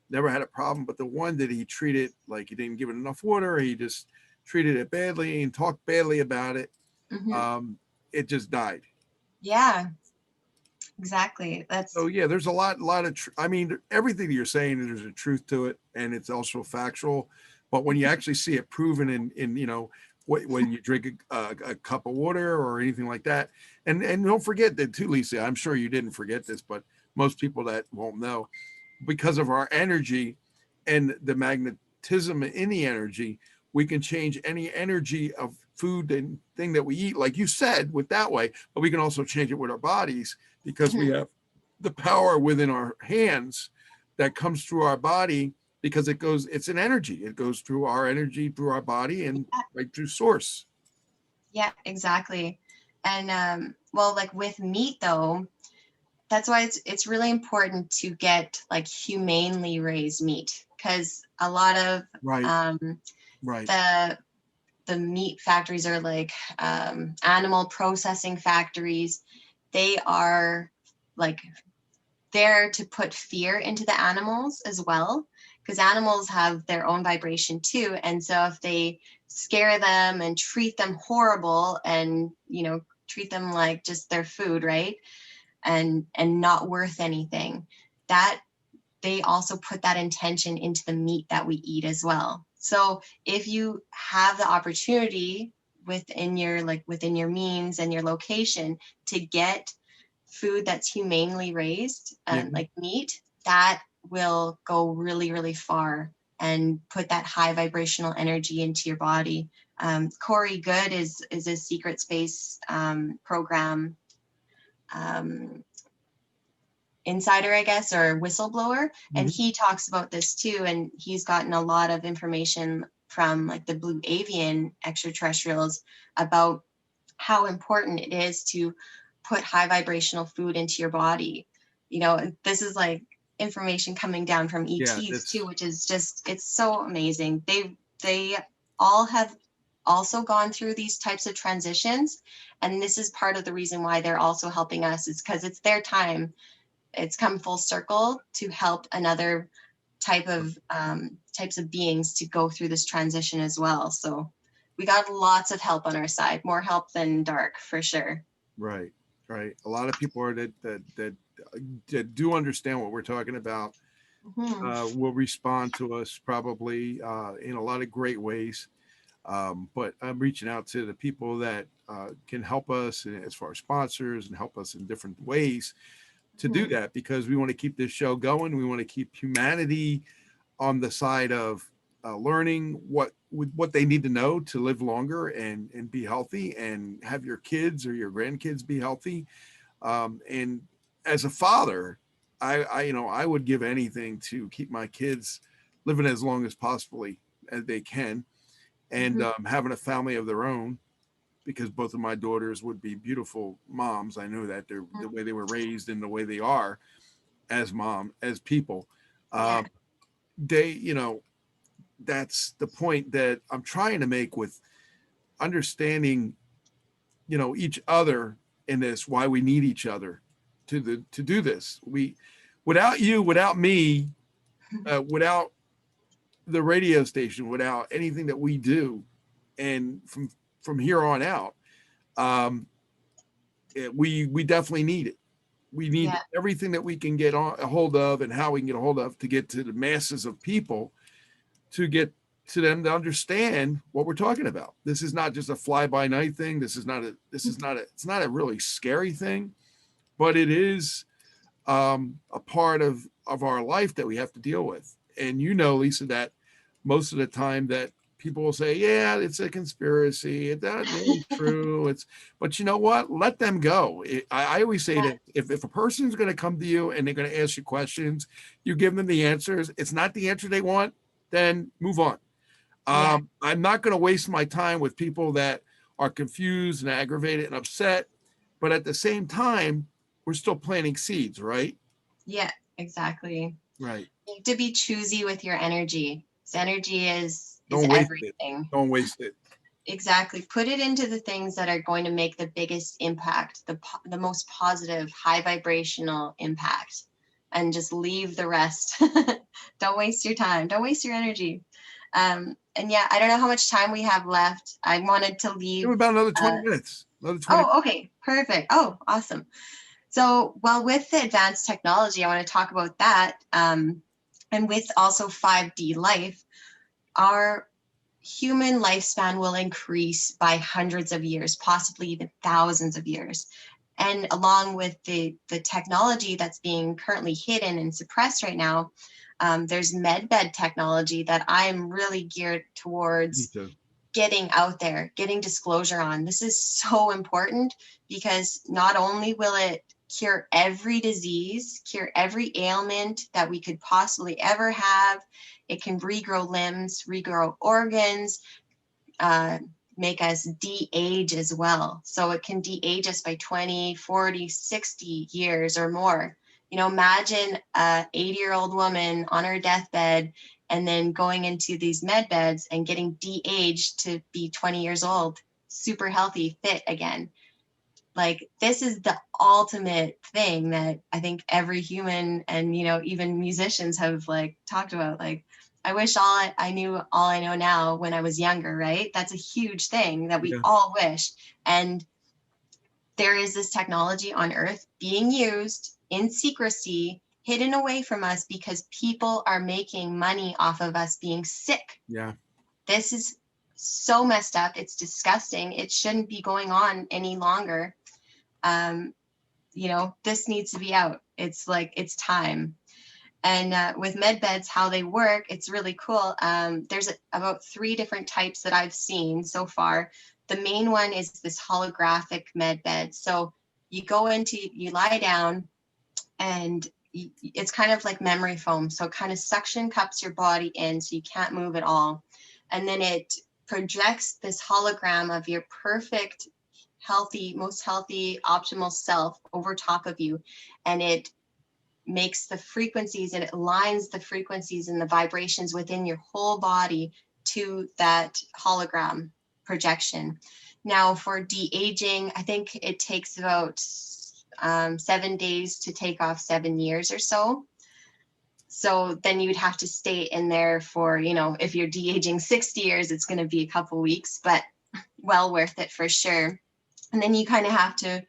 never had a problem, but the one that he treated like he didn't give it enough water, he just treated it badly and talked badly about it. Mm-hmm. It just died. Yeah, exactly. So That's yeah, there's a lot of. I mean, everything that you're saying, there's a truth to it, and it's also factual. But when you actually see it proven in when you drink a cup of water or anything like that, and don't forget that too, Lisa. I'm sure you didn't forget this, but most people that won't know, because of our energy and the magnetism in the energy, we can change any energy of food and thing that we eat, like you said, with that way. But we can also change it with our bodies because we have the power within our hands that comes through our body because it's an energy. It goes through our energy, through our body, and right through source. yeah, exactly. And well, like with meat though, that's why it's really important to get like humanely raised meat, because a lot of Right, um, right. the the meat factories are like animal processing factories. They are like there to put fear into the animals as well, because animals have their own vibration too. And so if they scare them and treat them horrible and, you know, treat them like just their food, right? And not worth anything, that they also put that intention into the meat that we eat as well. So if you have the opportunity within your means and your location to get food that's humanely raised, Yeah. like meat, that will go really, really far and put that high vibrational energy into your body. Corey Good is a secret space program insider, I guess, or whistleblower. And he talks about this too. And he's gotten a lot of information from like the blue avian extraterrestrials about how important it is to put high vibrational food into your body. You know, this is like information coming down from ETs too, which is just, it's so amazing. They all have also gone through these types of transitions. And this is part of the reason why they're also helping us, is because it's their time. It's come full circle to help another types of beings to go through this transition as well. So we got lots of help on our side, more help than dark for sure. Right. A lot of people are that do understand what we're talking about. Will respond to us probably in a lot of great ways. But I'm reaching out to the people that can help us as far as sponsors and help us in different ways to do that, because we want to keep this show going. We want to keep humanity on the side of learning what they need to know to live longer and be healthy, and have your kids or your grandkids be healthy. And as a father, I would give anything to keep my kids living as long as possibly as they can, and having a family of their own, because both of my daughters would be beautiful moms. I know that they're the way they were raised and the way they are as people. They, that's the point that I'm trying to make with understanding, each other in this, why we need each other to do this. Without you, without me, without the radio station, without anything that we do, and from here on out, we definitely need it. We need everything that we can get a hold of, and how we can get a hold of to get to the masses of people, to get to them to understand what we're talking about. This is not just a fly by night thing. It's not a really scary thing, but it is a part of our life that we have to deal with. And Lisa, that most of the time that people will say, yeah, it's a conspiracy, it's not really true, but you know what, let them go. I always say that if a person's going to come to you and they're going to ask you questions, you give them the answers. It's not the answer they want, then move on. I'm not going to waste my time with people that are confused and aggravated and upset, but at the same time, we're still planting seeds, right? Yeah, exactly. Right. You need to be choosy with your energy. Energy is everything. Don't waste it. Exactly. Put it into the things that are going to make the biggest impact, the most positive, high vibrational impact, and just leave the rest. Don't waste your time. Don't waste your energy. And yeah, I don't know how much time we have left. I wanted to leave. About another 20 minutes. Another 20. Oh, okay. Perfect. Oh, awesome. So, well, with the advanced technology, I want to talk about that. And with also 5D life, our human lifespan will increase by hundreds of years, possibly even thousands of years. And along with the technology that's being currently hidden and suppressed right now, there's medbed technology that I'm really geared towards getting out there, getting disclosure on. This is so important, because not only will it cure every disease, cure every ailment that we could possibly ever have, it can regrow limbs, regrow organs, make us de-age as well. So it can de-age us by 20, 40, 60 years or more. Imagine a 80-year-old woman on her deathbed and then going into these med beds and getting de-aged to be 20 years old, super healthy, fit again. Like, this is the ultimate thing that I think every human and, even musicians have like talked about. Like, I wish I knew all I know now when I was younger, right? That's a huge thing that we Yeah. all wish. And there is this technology on Earth being used in secrecy, hidden away from us, because people are making money off of us being sick. Yeah. This is so messed up. It's disgusting. It shouldn't be going on any longer. This needs to be out. It's like, it's time. And with med beds, how they work, it's really cool. There's about 3 different types that I've seen so far. The main one is this holographic med bed. So you lie down, and it's kind of like memory foam. So it kind of suction cups your body in so you can't move at all. And then it projects this hologram of your perfect, most healthy, optimal self over top of you. And it makes the frequencies, and it aligns the frequencies and the vibrations within your whole body to that hologram projection. Now, for de-aging, I think it takes about 7 days to take off 7 years or so. So then you'd have to stay in there for, if you're de-aging 60 years, it's going to be a couple weeks, but well worth it for sure. And then you kind of have to,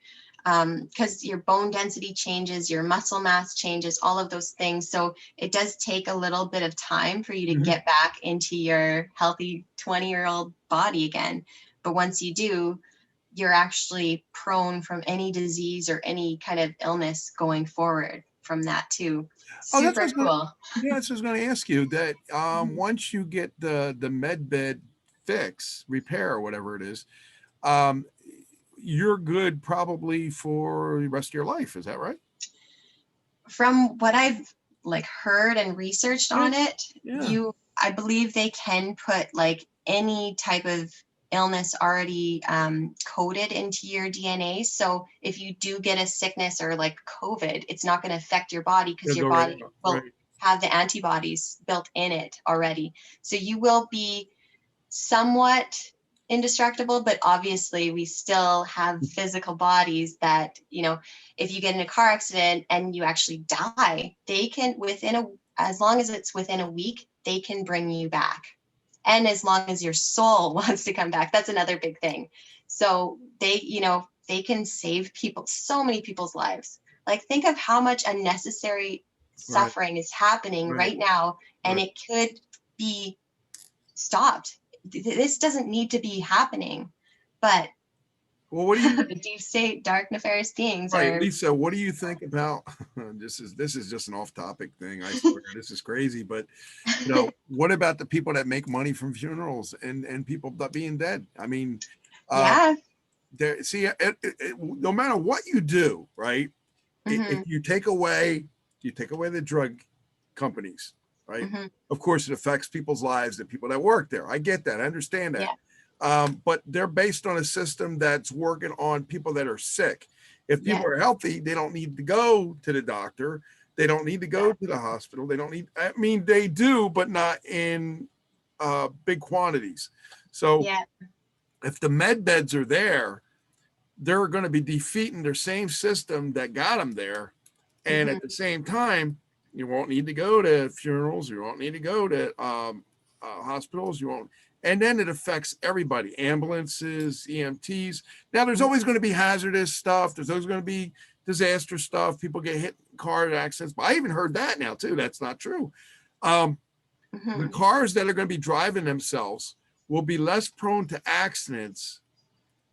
because your bone density changes, your muscle mass changes, all of those things. So it does take a little bit of time for you to get back into your healthy 20-year-old body again. But once you do, you're actually prone from any disease or any kind of illness going forward from that too. Super cool. That's what I was going to ask you. That once you get the med bed fix, repair, or whatever it is, you're good probably for the rest of your life. Is that right? From what I've heard and researched on it, I believe they can put any type of illness already coded into your DNA. So if you do get a sickness or COVID, it's not going to affect your body, because your body will have the antibodies built in it already. So you will be somewhat indestructible, but obviously we still have physical bodies that, if you get in a car accident and you actually die, they can, as long as it's within a week, they can bring you back. And as long as your soul wants to come back, that's another big thing. So they can save so many people's lives. Think of how much unnecessary suffering is happening right now, and it could be stopped. This doesn't need to be happening, but what do you the deep state, dark, nefarious beings are. Lisa, what do you think about this is just an off-topic thing, I swear. This is crazy, but what about the people that make money from funerals and people being dead? I mean, no matter what you do, right? If you take away the drug companies, right? Of course, it affects people's lives, the people that work there. I get that. I understand that. But they're based on a system that's working on people that are sick. If people are healthy, they don't need to go to the doctor. They don't need to go to the hospital. They do, but not in big quantities. So if the med beds are there, they're going to be defeating their same system that got them there. And at the same time, you won't need to go to funerals. You won't need to go to hospitals. You won't. And then it affects everybody, ambulances, EMTs. Now, there's always going to be hazardous stuff. There's always going to be disaster stuff. People get hit in car accidents. But I even heard that now, too. That's not true. The cars that are going to be driving themselves will be less prone to accidents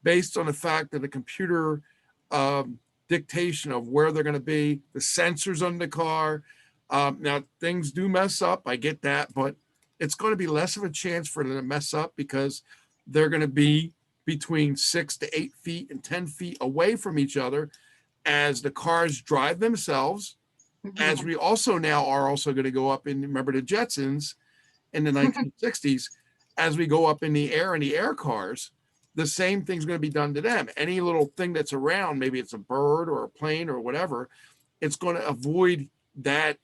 based on the fact that the computer dictation of where they're going to be, the sensors on the car. Now, things do mess up. I get that. But it's going to be less of a chance for them to mess up because they're going to be between 6 to 8 feet and 10 feet away from each other as the cars drive themselves. As we also now are also going to go up in, remember the Jetsons in the 1960s, as we go up in the air cars, the same thing's going to be done to them. Any little thing that's around, maybe it's a bird or a plane or whatever, it's going to avoid that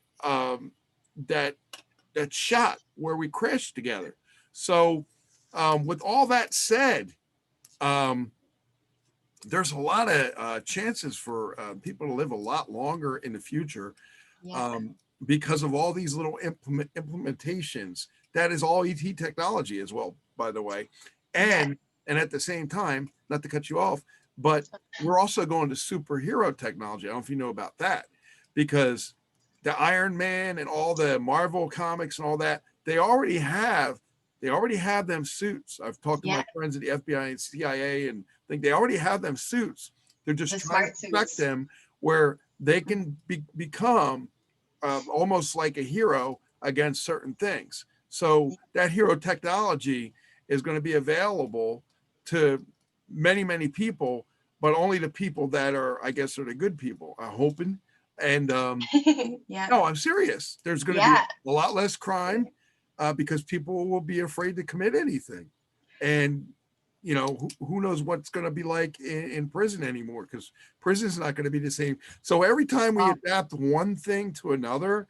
that shot where we crashed together. So, with all that said, um, there's a lot of chances for people to live a lot longer in the future, Yeah. um, because of all these little implementations. That is all ET technology as well, by the way. Yeah. And at the same time, not to cut you off, but we're also going to superhero technology. I don't know if you know about that, because the Iron Man and all the Marvel comics and all that, they already have them suits. I've talked to Yeah. my friends at the FBI and CIA, and think they already have them suits. They're just The trying to smart perfect suits. them where they can become almost like a hero against certain things. So that hero technology is going to be available to many, many people, but only the people that are, I guess, are the good people. I'm hoping. And Yeah. no, I'm serious. There's going to be Yeah. a lot less crime because people will be afraid to commit anything. And, who knows what's going to be like in prison anymore, because prison's not going to be the same. So every time we Oh, adapt one thing to another,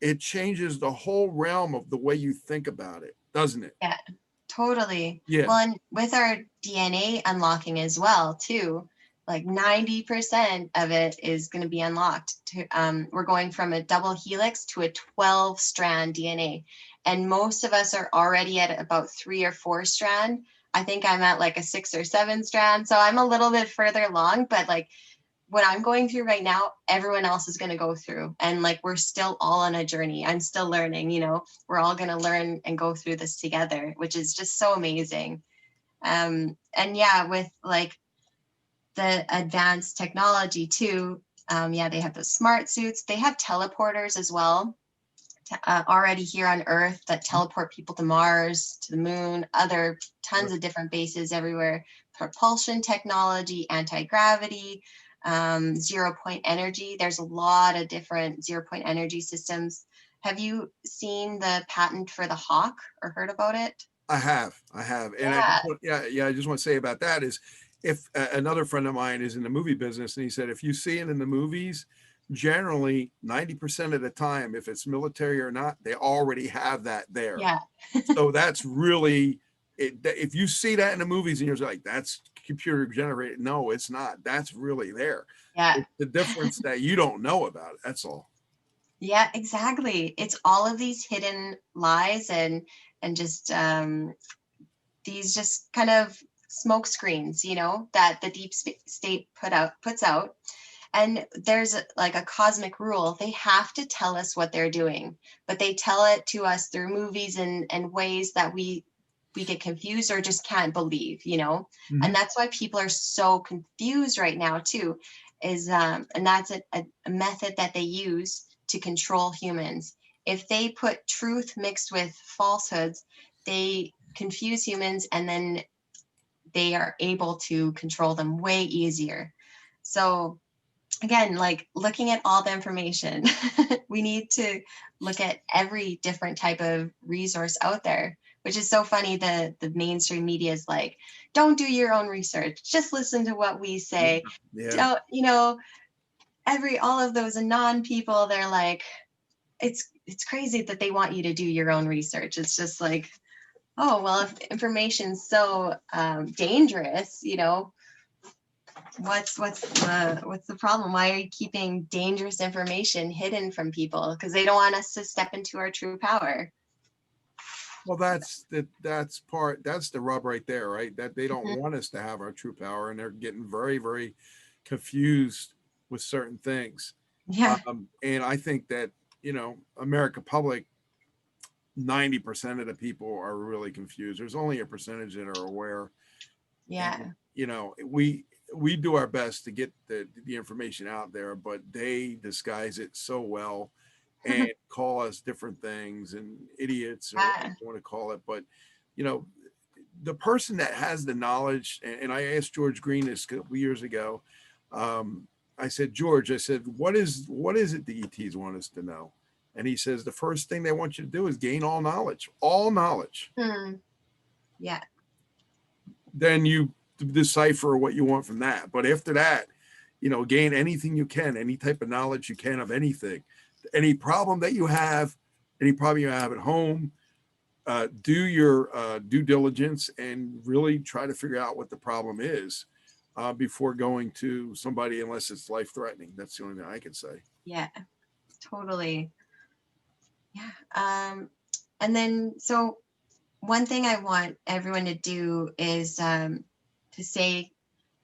it changes the whole realm of the way you think about it, doesn't it? yeah. Totally. Yeah. Well, and with our DNA unlocking as well, too, like 90% of it is going to be unlocked. We're going from a double helix to a 12-strand DNA. And most of us are already at about 3 or 4 strand. I think I'm at like a 6 or 7 strand. So I'm a little bit further along, but like what I'm going through right now, everyone else is going to go through. And like, we're still all on a journey. I'm still learning, we're all going to learn and go through this together, which is just so amazing. And yeah, with like the advanced technology too, yeah, they have the smart suits, they have teleporters as well, already here on Earth that teleport people to Mars, to the moon, other tons of different bases everywhere. Propulsion technology, anti-gravity, 0 point energy. There's a lot of different 0 point energy systems. Have you seen the patent for the Hawk or heard about it? I have, and Yeah, I just want to say about that is, if another friend of mine is in the movie business, and he said if you see it in the movies, generally 90% of the time, if it's military or not, they already have that there. yeah, So that's really it. If you see that in the movies and you're like, that's computer generated, no, it's not. That's really there. yeah. It's the difference that you don't know about it. That's all. Yeah, exactly. It's all of these hidden lies and just these just kind of smoke screens, that the deep state puts out. And there's like a cosmic rule. They have to tell us what they're doing, but they tell it to us through movies and ways that we get confused or just can't believe. Mhm. And that's why people are so confused right now too, is and that's a method that they use to control humans. If they put truth mixed with falsehoods, they confuse humans, and then they are able to control them way easier. So again, like looking at all the information, we need to look at every different type of resource out there, which is so funny. The mainstream media is like, don't do your own research, just listen to what we say. Yeah. Don't, all of those anon people, they're like, it's crazy that they want you to do your own research. It's just like, oh, well, if information's so dangerous, what's the problem? Why are you keeping dangerous information hidden from people? Because they don't want us to step into our true power. Well, that's the rub right there, right? That they don't Mhm. want us to have our true power, and they're getting very, very confused with certain things. Yeah, And I think that, America public, 90% of the people are really confused. There's only a percentage that are aware. And, yeah, we do our best to get the information out there, but they disguise it so well and call us different things and idiots, or whatever yeah, you want to call it. But, you know, the person that has the knowledge, and I asked George Green this a couple years ago. I said, George, what is it the ETs want us to know? And he says, the first thing they want you to do is gain all knowledge, all knowledge. yeah, Then you decipher what you want from that. But after that, gain anything you can, any type of knowledge you can of anything, any problem that you have, any problem you have at home, do your due diligence and really try to figure out what the problem is before going to somebody, unless it's life threatening. That's the only thing I can say. Yeah, totally. Yeah. And then, so one thing I want everyone to do is to say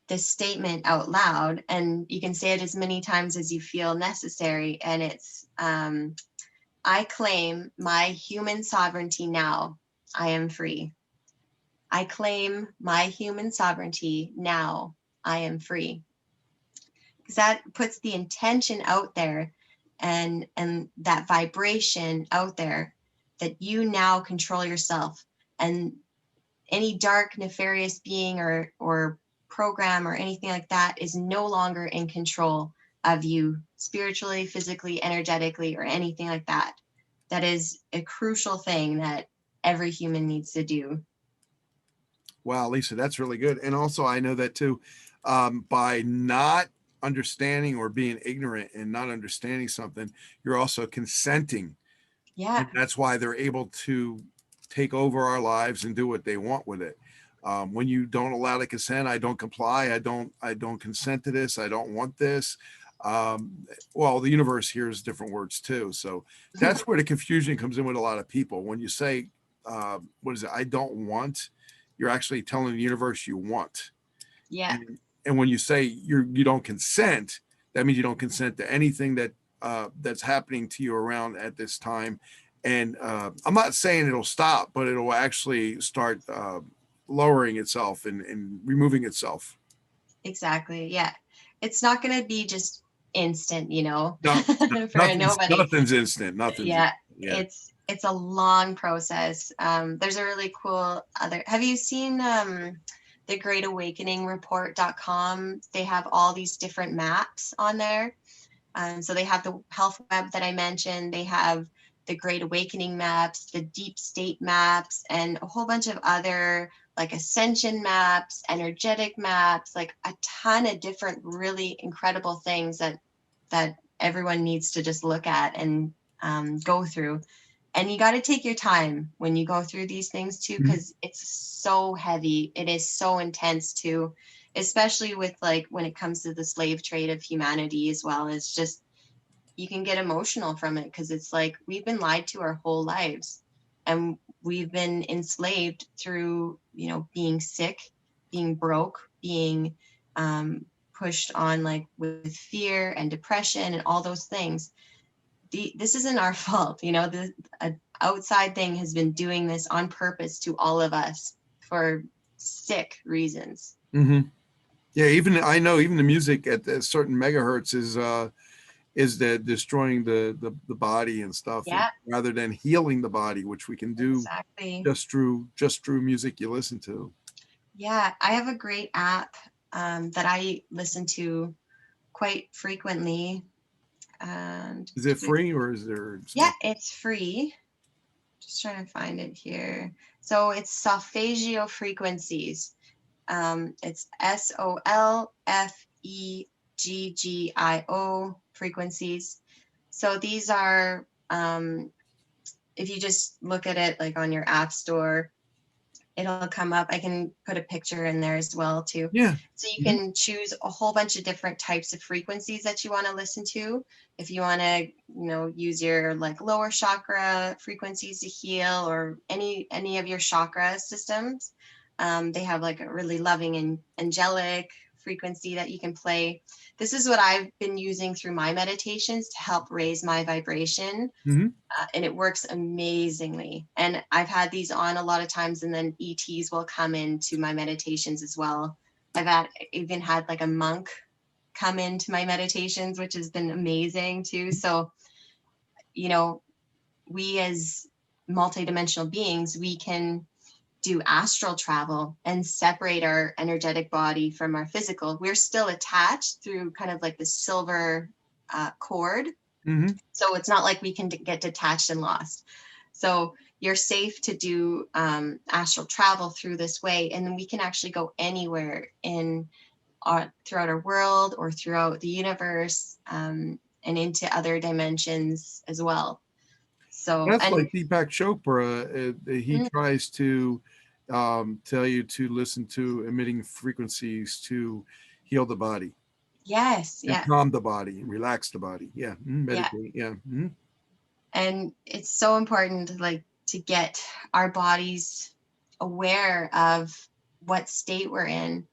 this statement out loud, and you can say it as many times as you feel necessary. And it's, I claim my human sovereignty now. I am free. I claim my human sovereignty now. I am free. Because that puts the intention out there, and that vibration out there, that you now control yourself, and any dark nefarious being or program or anything like that is no longer in control of you spiritually, physically, energetically, or anything like that. That is a crucial thing that every human needs to do. Wow, Lisa, that's really good. And also, I know that too, by not understanding or being ignorant and not understanding something, you're also consenting. Yeah, And that's why they're able to take over our lives and do what they want with it. When you don't allow the consent, I don't comply. I don't consent to this. I don't want this. Well, the universe hears different words too. So that's where the confusion comes in with a lot of people. When you say, what is it? I don't want, you're actually telling the universe you want. yeah, And when you say you don't consent, that means you don't consent to anything that's happening to you around at this time. And I'm not saying it'll stop, but it'll actually start lowering itself and removing itself. exactly. Yeah. It's not going to be just instant, No, for nobody. nothing's instant. Nothing's Yeah, yeah. it's a long process. There's a really cool other. Have you seen the Great Awakening Report.com? They have all these different maps on there. So they have the health web that I mentioned. They have the Great Awakening maps, the deep state maps, and a whole bunch of other like ascension maps, energetic maps, like a ton of different really incredible things that everyone needs to just look at and go through. And you got to take your time when you go through these things too, Mhm. because it's so heavy. It is so intense too, especially with like when it comes to the slave trade of humanity as well. It's just, you can get emotional from it because it's like we've been lied to our whole lives, and we've been enslaved through, being sick, being broke, being pushed on like with fear and depression and all those things. This isn't our fault. The outside thing has been doing this on purpose to all of us for sick reasons. Mm-hmm. Yeah, even I know even the music at a certain megahertz is that destroying the body and stuff, and Yeah, rather than healing the body, which we can do exactly. just through music you listen to. Yeah, I have a great app that I listen to quite frequently. And Is it free or is there yeah, stuff? it's free. Just trying to find it here. So it's solfeggio frequencies. It's SOLFEGGIO frequencies. So these are, if you just look at it like on your app store, it'll come up. I can put a picture in there as well too. Yeah. So you Mhm. can choose a whole bunch of different types of frequencies that you want to listen to. If you want to, use your like lower chakra frequencies to heal, or any of your chakra systems, they have like a really loving and angelic frequency that you can play. This is what I've been using through my meditations to help raise my vibration, Mhm. and it works amazingly. And I've had these on a lot of times, and then ETs will come into my meditations as well. Even had like a monk come into my meditations, which has been amazing too. So, you know, we as multidimensional beings, we can do astral travel and separate our energetic body from our physical. We're still attached through kind of like the silver cord, Mhm. so it's not like we can get detached and lost. So you're safe to do astral travel through this way. And then we can actually go anywhere throughout our world or throughout the universe, and into other dimensions as well. So, That's and like Deepak Chopra. He mm, tries to tell you to listen to emitting frequencies to heal the body yes, and yeah, calm the body and relax the body. Yeah, yeah. meditate. Yeah, And it's so important, like, to get our bodies aware of what state we're in,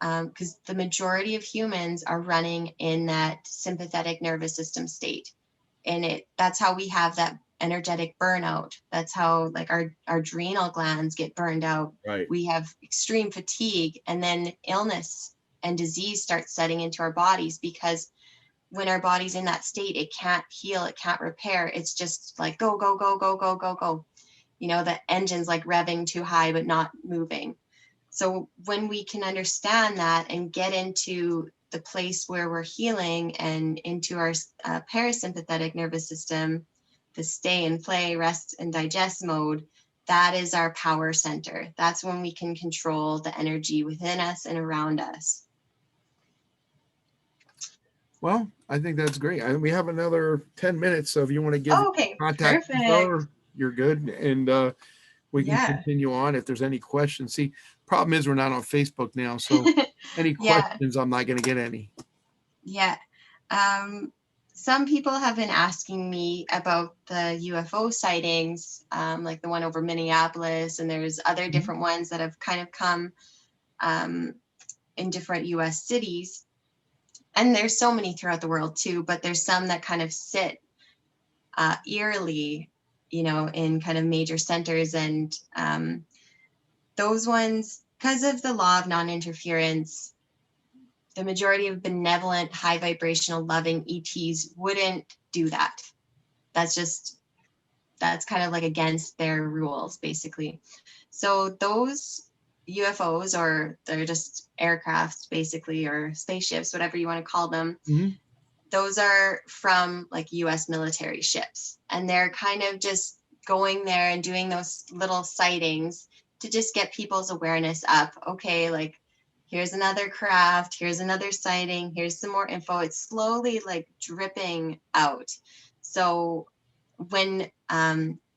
because the majority of humans are running in that sympathetic nervous system state, and that's how we have that energetic burnout. That's how, like, our adrenal glands get burned out. right. We have extreme fatigue, and then illness and disease starts setting into our bodies, because when our body's in that state, it can't heal, it can't repair. It's just like go, go, go, go, go, go, go. The engine's like revving too high, but not moving. So when we can understand that and get into the place where we're healing and into our parasympathetic nervous system, the stay and play, rest and digest mode, that is our power center. That's when we can control the energy within us and around us. Well, I think that's great. We have another 10 minutes, so if you want to give Oh, your okay, contact perfect. info, you're good, and we can Yeah. continue on if there's any questions. See, problem is we're not on Facebook now, so any Yeah. questions, I'm not going to get any. Yeah. Um, some people have been asking me about the UFO sightings, like the one over Minneapolis, and there's other Mhm. different ones that have kind of come um, in different US cities. And there's so many throughout the world too, but there's some that kind of sit eerily, in kind of major centers. And those ones, because of the law of non interference, the majority of benevolent, high vibrational, loving ETs wouldn't do that. That's kind of like against their rules, basically. So those UFOs, or they're just aircrafts, basically, or spaceships, whatever you want to call them, Mhm. those are from like US military ships. And they're kind of just going there and doing those little sightings to just get people's awareness up. Okay, like, here's another craft, here's another sighting, here's some more info. It's slowly like dripping out. So when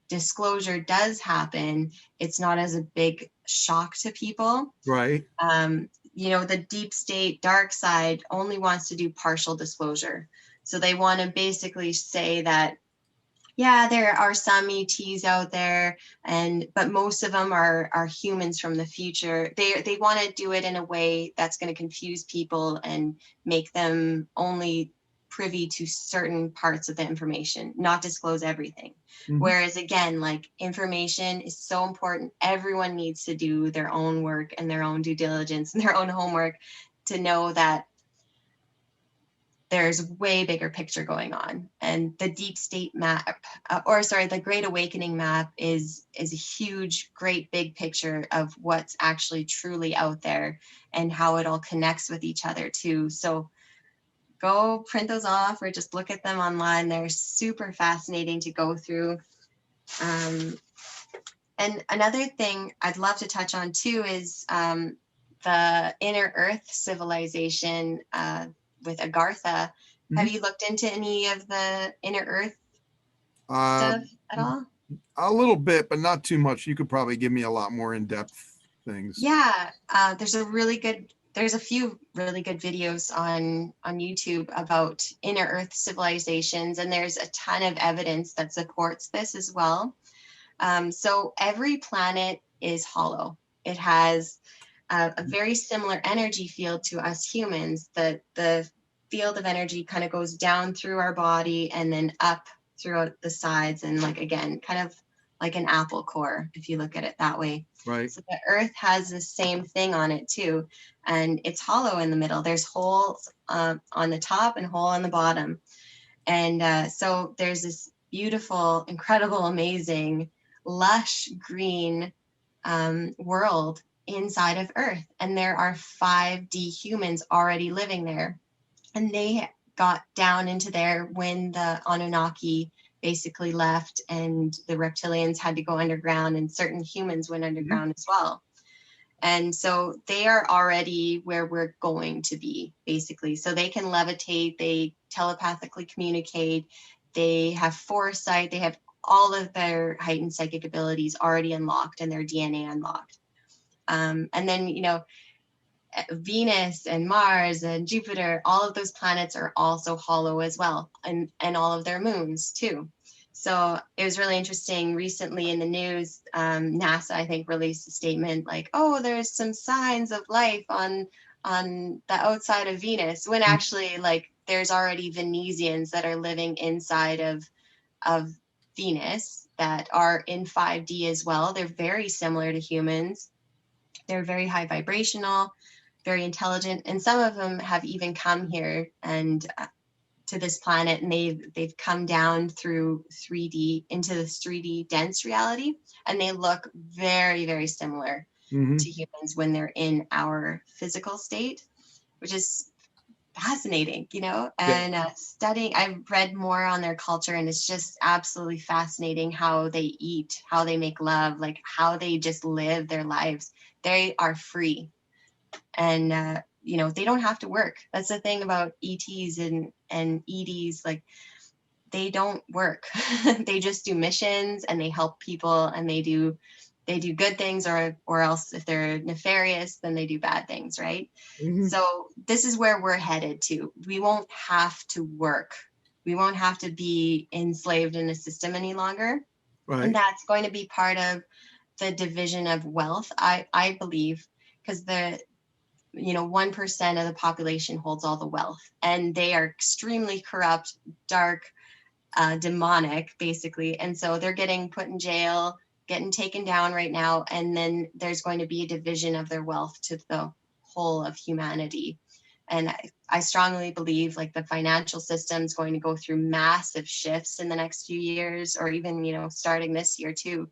disclosure does happen, it's not as a big shock to people. Right. The deep state dark side only wants to do partial disclosure. So they want to basically say that, yeah, there are some ETs out there, but most of them are humans from the future. They want to do it in a way that's going to confuse people and make them only privy to certain parts of the information, not disclose everything. Mhm. Whereas again, like, information is so important. Everyone needs to do their own work and their own due diligence and their own homework to know that there's way bigger picture going on. And the deep state map, the Great Awakening map is a huge, great big picture of what's actually truly out there and how it all connects with each other too. So go print those off or just look at them online. They're super fascinating to go through. And another thing I'd love to touch on too is the Inner Earth civilization with Agartha. Have Mhm. you looked into any of the Inner Earth Uh, stuff at all? a little bit, but not too much. You could probably give me a lot more in-depth things. Yeah, there's a few really good videos on YouTube about Inner Earth civilizations, and there's a ton of evidence that supports this as well. So every planet is hollow. It has a very similar energy field to us humans. The field of energy kind of goes down through our body and then up throughout the sides, and, like, again, kind of like an apple core, if you look at it that way. Right. So the Earth has the same thing on it too, and it's hollow in the middle. There's holes on the top and hole on the bottom, and so there's this beautiful, incredible, amazing, lush green world inside of Earth. And there are 5D humans already living there. And they got down into there when the Anunnaki basically left and the reptilians had to go underground, and certain humans went Mhm. underground as well. And so they are already where we're going to be, basically. So they can levitate, they telepathically communicate, they have foresight, they have all of their heightened psychic abilities already unlocked and their DNA unlocked. And then, you know, Venus and Mars and Jupiter, all of those planets are also hollow as well, and all of their moons too. So it was really interesting recently in the news. NASA, I think, released a statement like, "Oh, there's some signs of life on the outside of Venus," when actually, like, there's already Venusians that are living inside of Venus that are in 5D as well. They're very similar to humans. They're very high vibrational, very intelligent, and some of them have even come here and to this planet, and they've come down through 3D into this 3D dense reality, and they look very, very similar to humans when they're in our physical state, which is fascinating, you know. And studying, I've read more on their culture, and it's just absolutely fascinating how they eat, how they make love, like how they just live their lives. They are free, and you know, they don't have to work. That's the thing about ETs and EDs, like, they don't work. They just do missions, and they help people, and they do good things, or else if they're nefarious, then they do bad things, right? So this is where we're headed to. We won't have to work. We won't have to be enslaved in a system any longer. Right. And that's going to be part of the division of wealth, I believe, because the, you know, 1% of the population holds all the wealth, and they are extremely corrupt, dark, demonic, basically. And so they're getting put in jail, getting taken down right now. And then there's going to be a division of their wealth to the whole of humanity. And I strongly believe, like, the financial system is going to go through massive shifts in the next few years, or even, you know, starting this year too.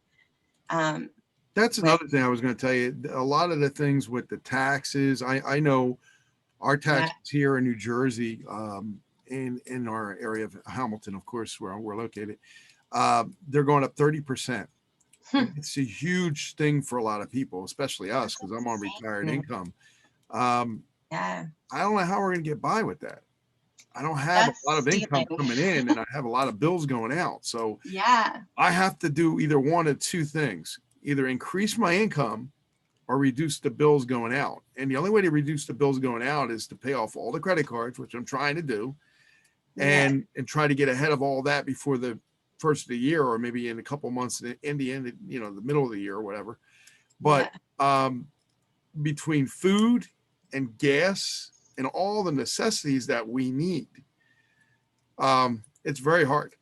That's another thing I was going to tell you. A lot of the things with the taxes, I know our taxes here in New Jersey, in our area of Hamilton, of course, where we're located, they're going up 30%. It's a huge thing for a lot of people, especially us, because I'm on retired income. I don't know how we're going to get by with that. I don't have a lot of income coming in, and I have a lot of bills going out. So I have to do either one of two things: either increase my income or reduce the bills going out. And the only way to reduce the bills going out is to pay off all the credit cards, which I'm trying to do, and try to get ahead of all that before the first of the year, or maybe in a couple months in the end, you know, the middle of the year or whatever. But between food and gas and all the necessities that we need, it's very hard.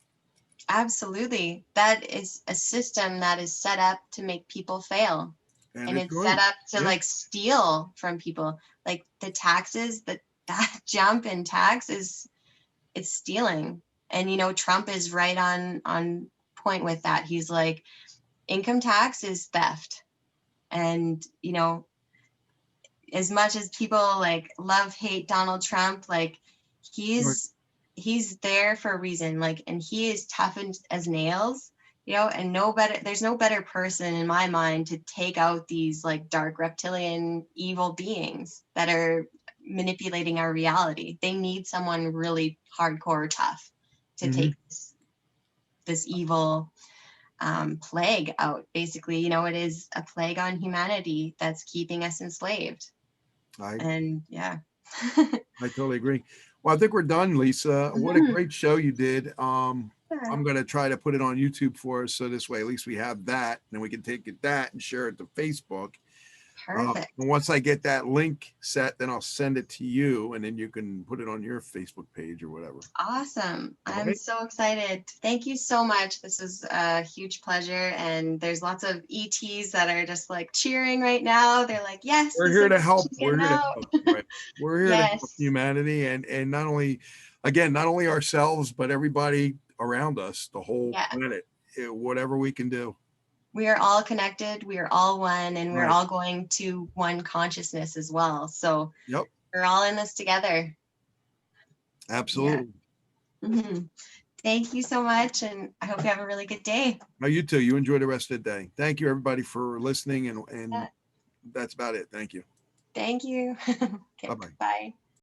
Absolutely. That is a system that is set up to make people fail. And it's set up to like steal from people. Like the taxes, that jump in tax it's stealing. And, you know, Trump is right on point with that. He's like, income tax is theft. And, you know, as much as people like love, hate Donald Trump, like he's there for a reason. Like, and he is tough as nails, you know, and there's no better person in my mind to take out these like dark reptilian evil beings that are manipulating our reality. They need someone really hardcore tough to take this evil plague out. Basically, you know, it is a plague on humanity that's keeping us enslaved. I totally agree. Well, I think we're done, Lisa. What a great show you did. I'm going to try to put it on YouTube for us, so this way at least we have that, and then we can take that and share it to Facebook. Perfect. And once I get that link set, then I'll send it to you, and then you can put it on your Facebook page or whatever. Awesome. I'm so excited. Thank you so much. This was a huge pleasure. And there's lots of ETs that are just like cheering right now. They're like, yes, we're here to help. We're here to help. Right. We're here to help humanity, and not only ourselves, but everybody around us, the whole planet, whatever we can do. We are all connected. We are all one, and we're all going to one consciousness as well. So we're all in this together. Absolutely. Yeah. Thank you so much, and I hope you have a really good day. No, you too. You enjoy the rest of the day. Thank you, everybody, for listening, and that's about it. Thank you. Thank you. Okay, bye-bye. Bye.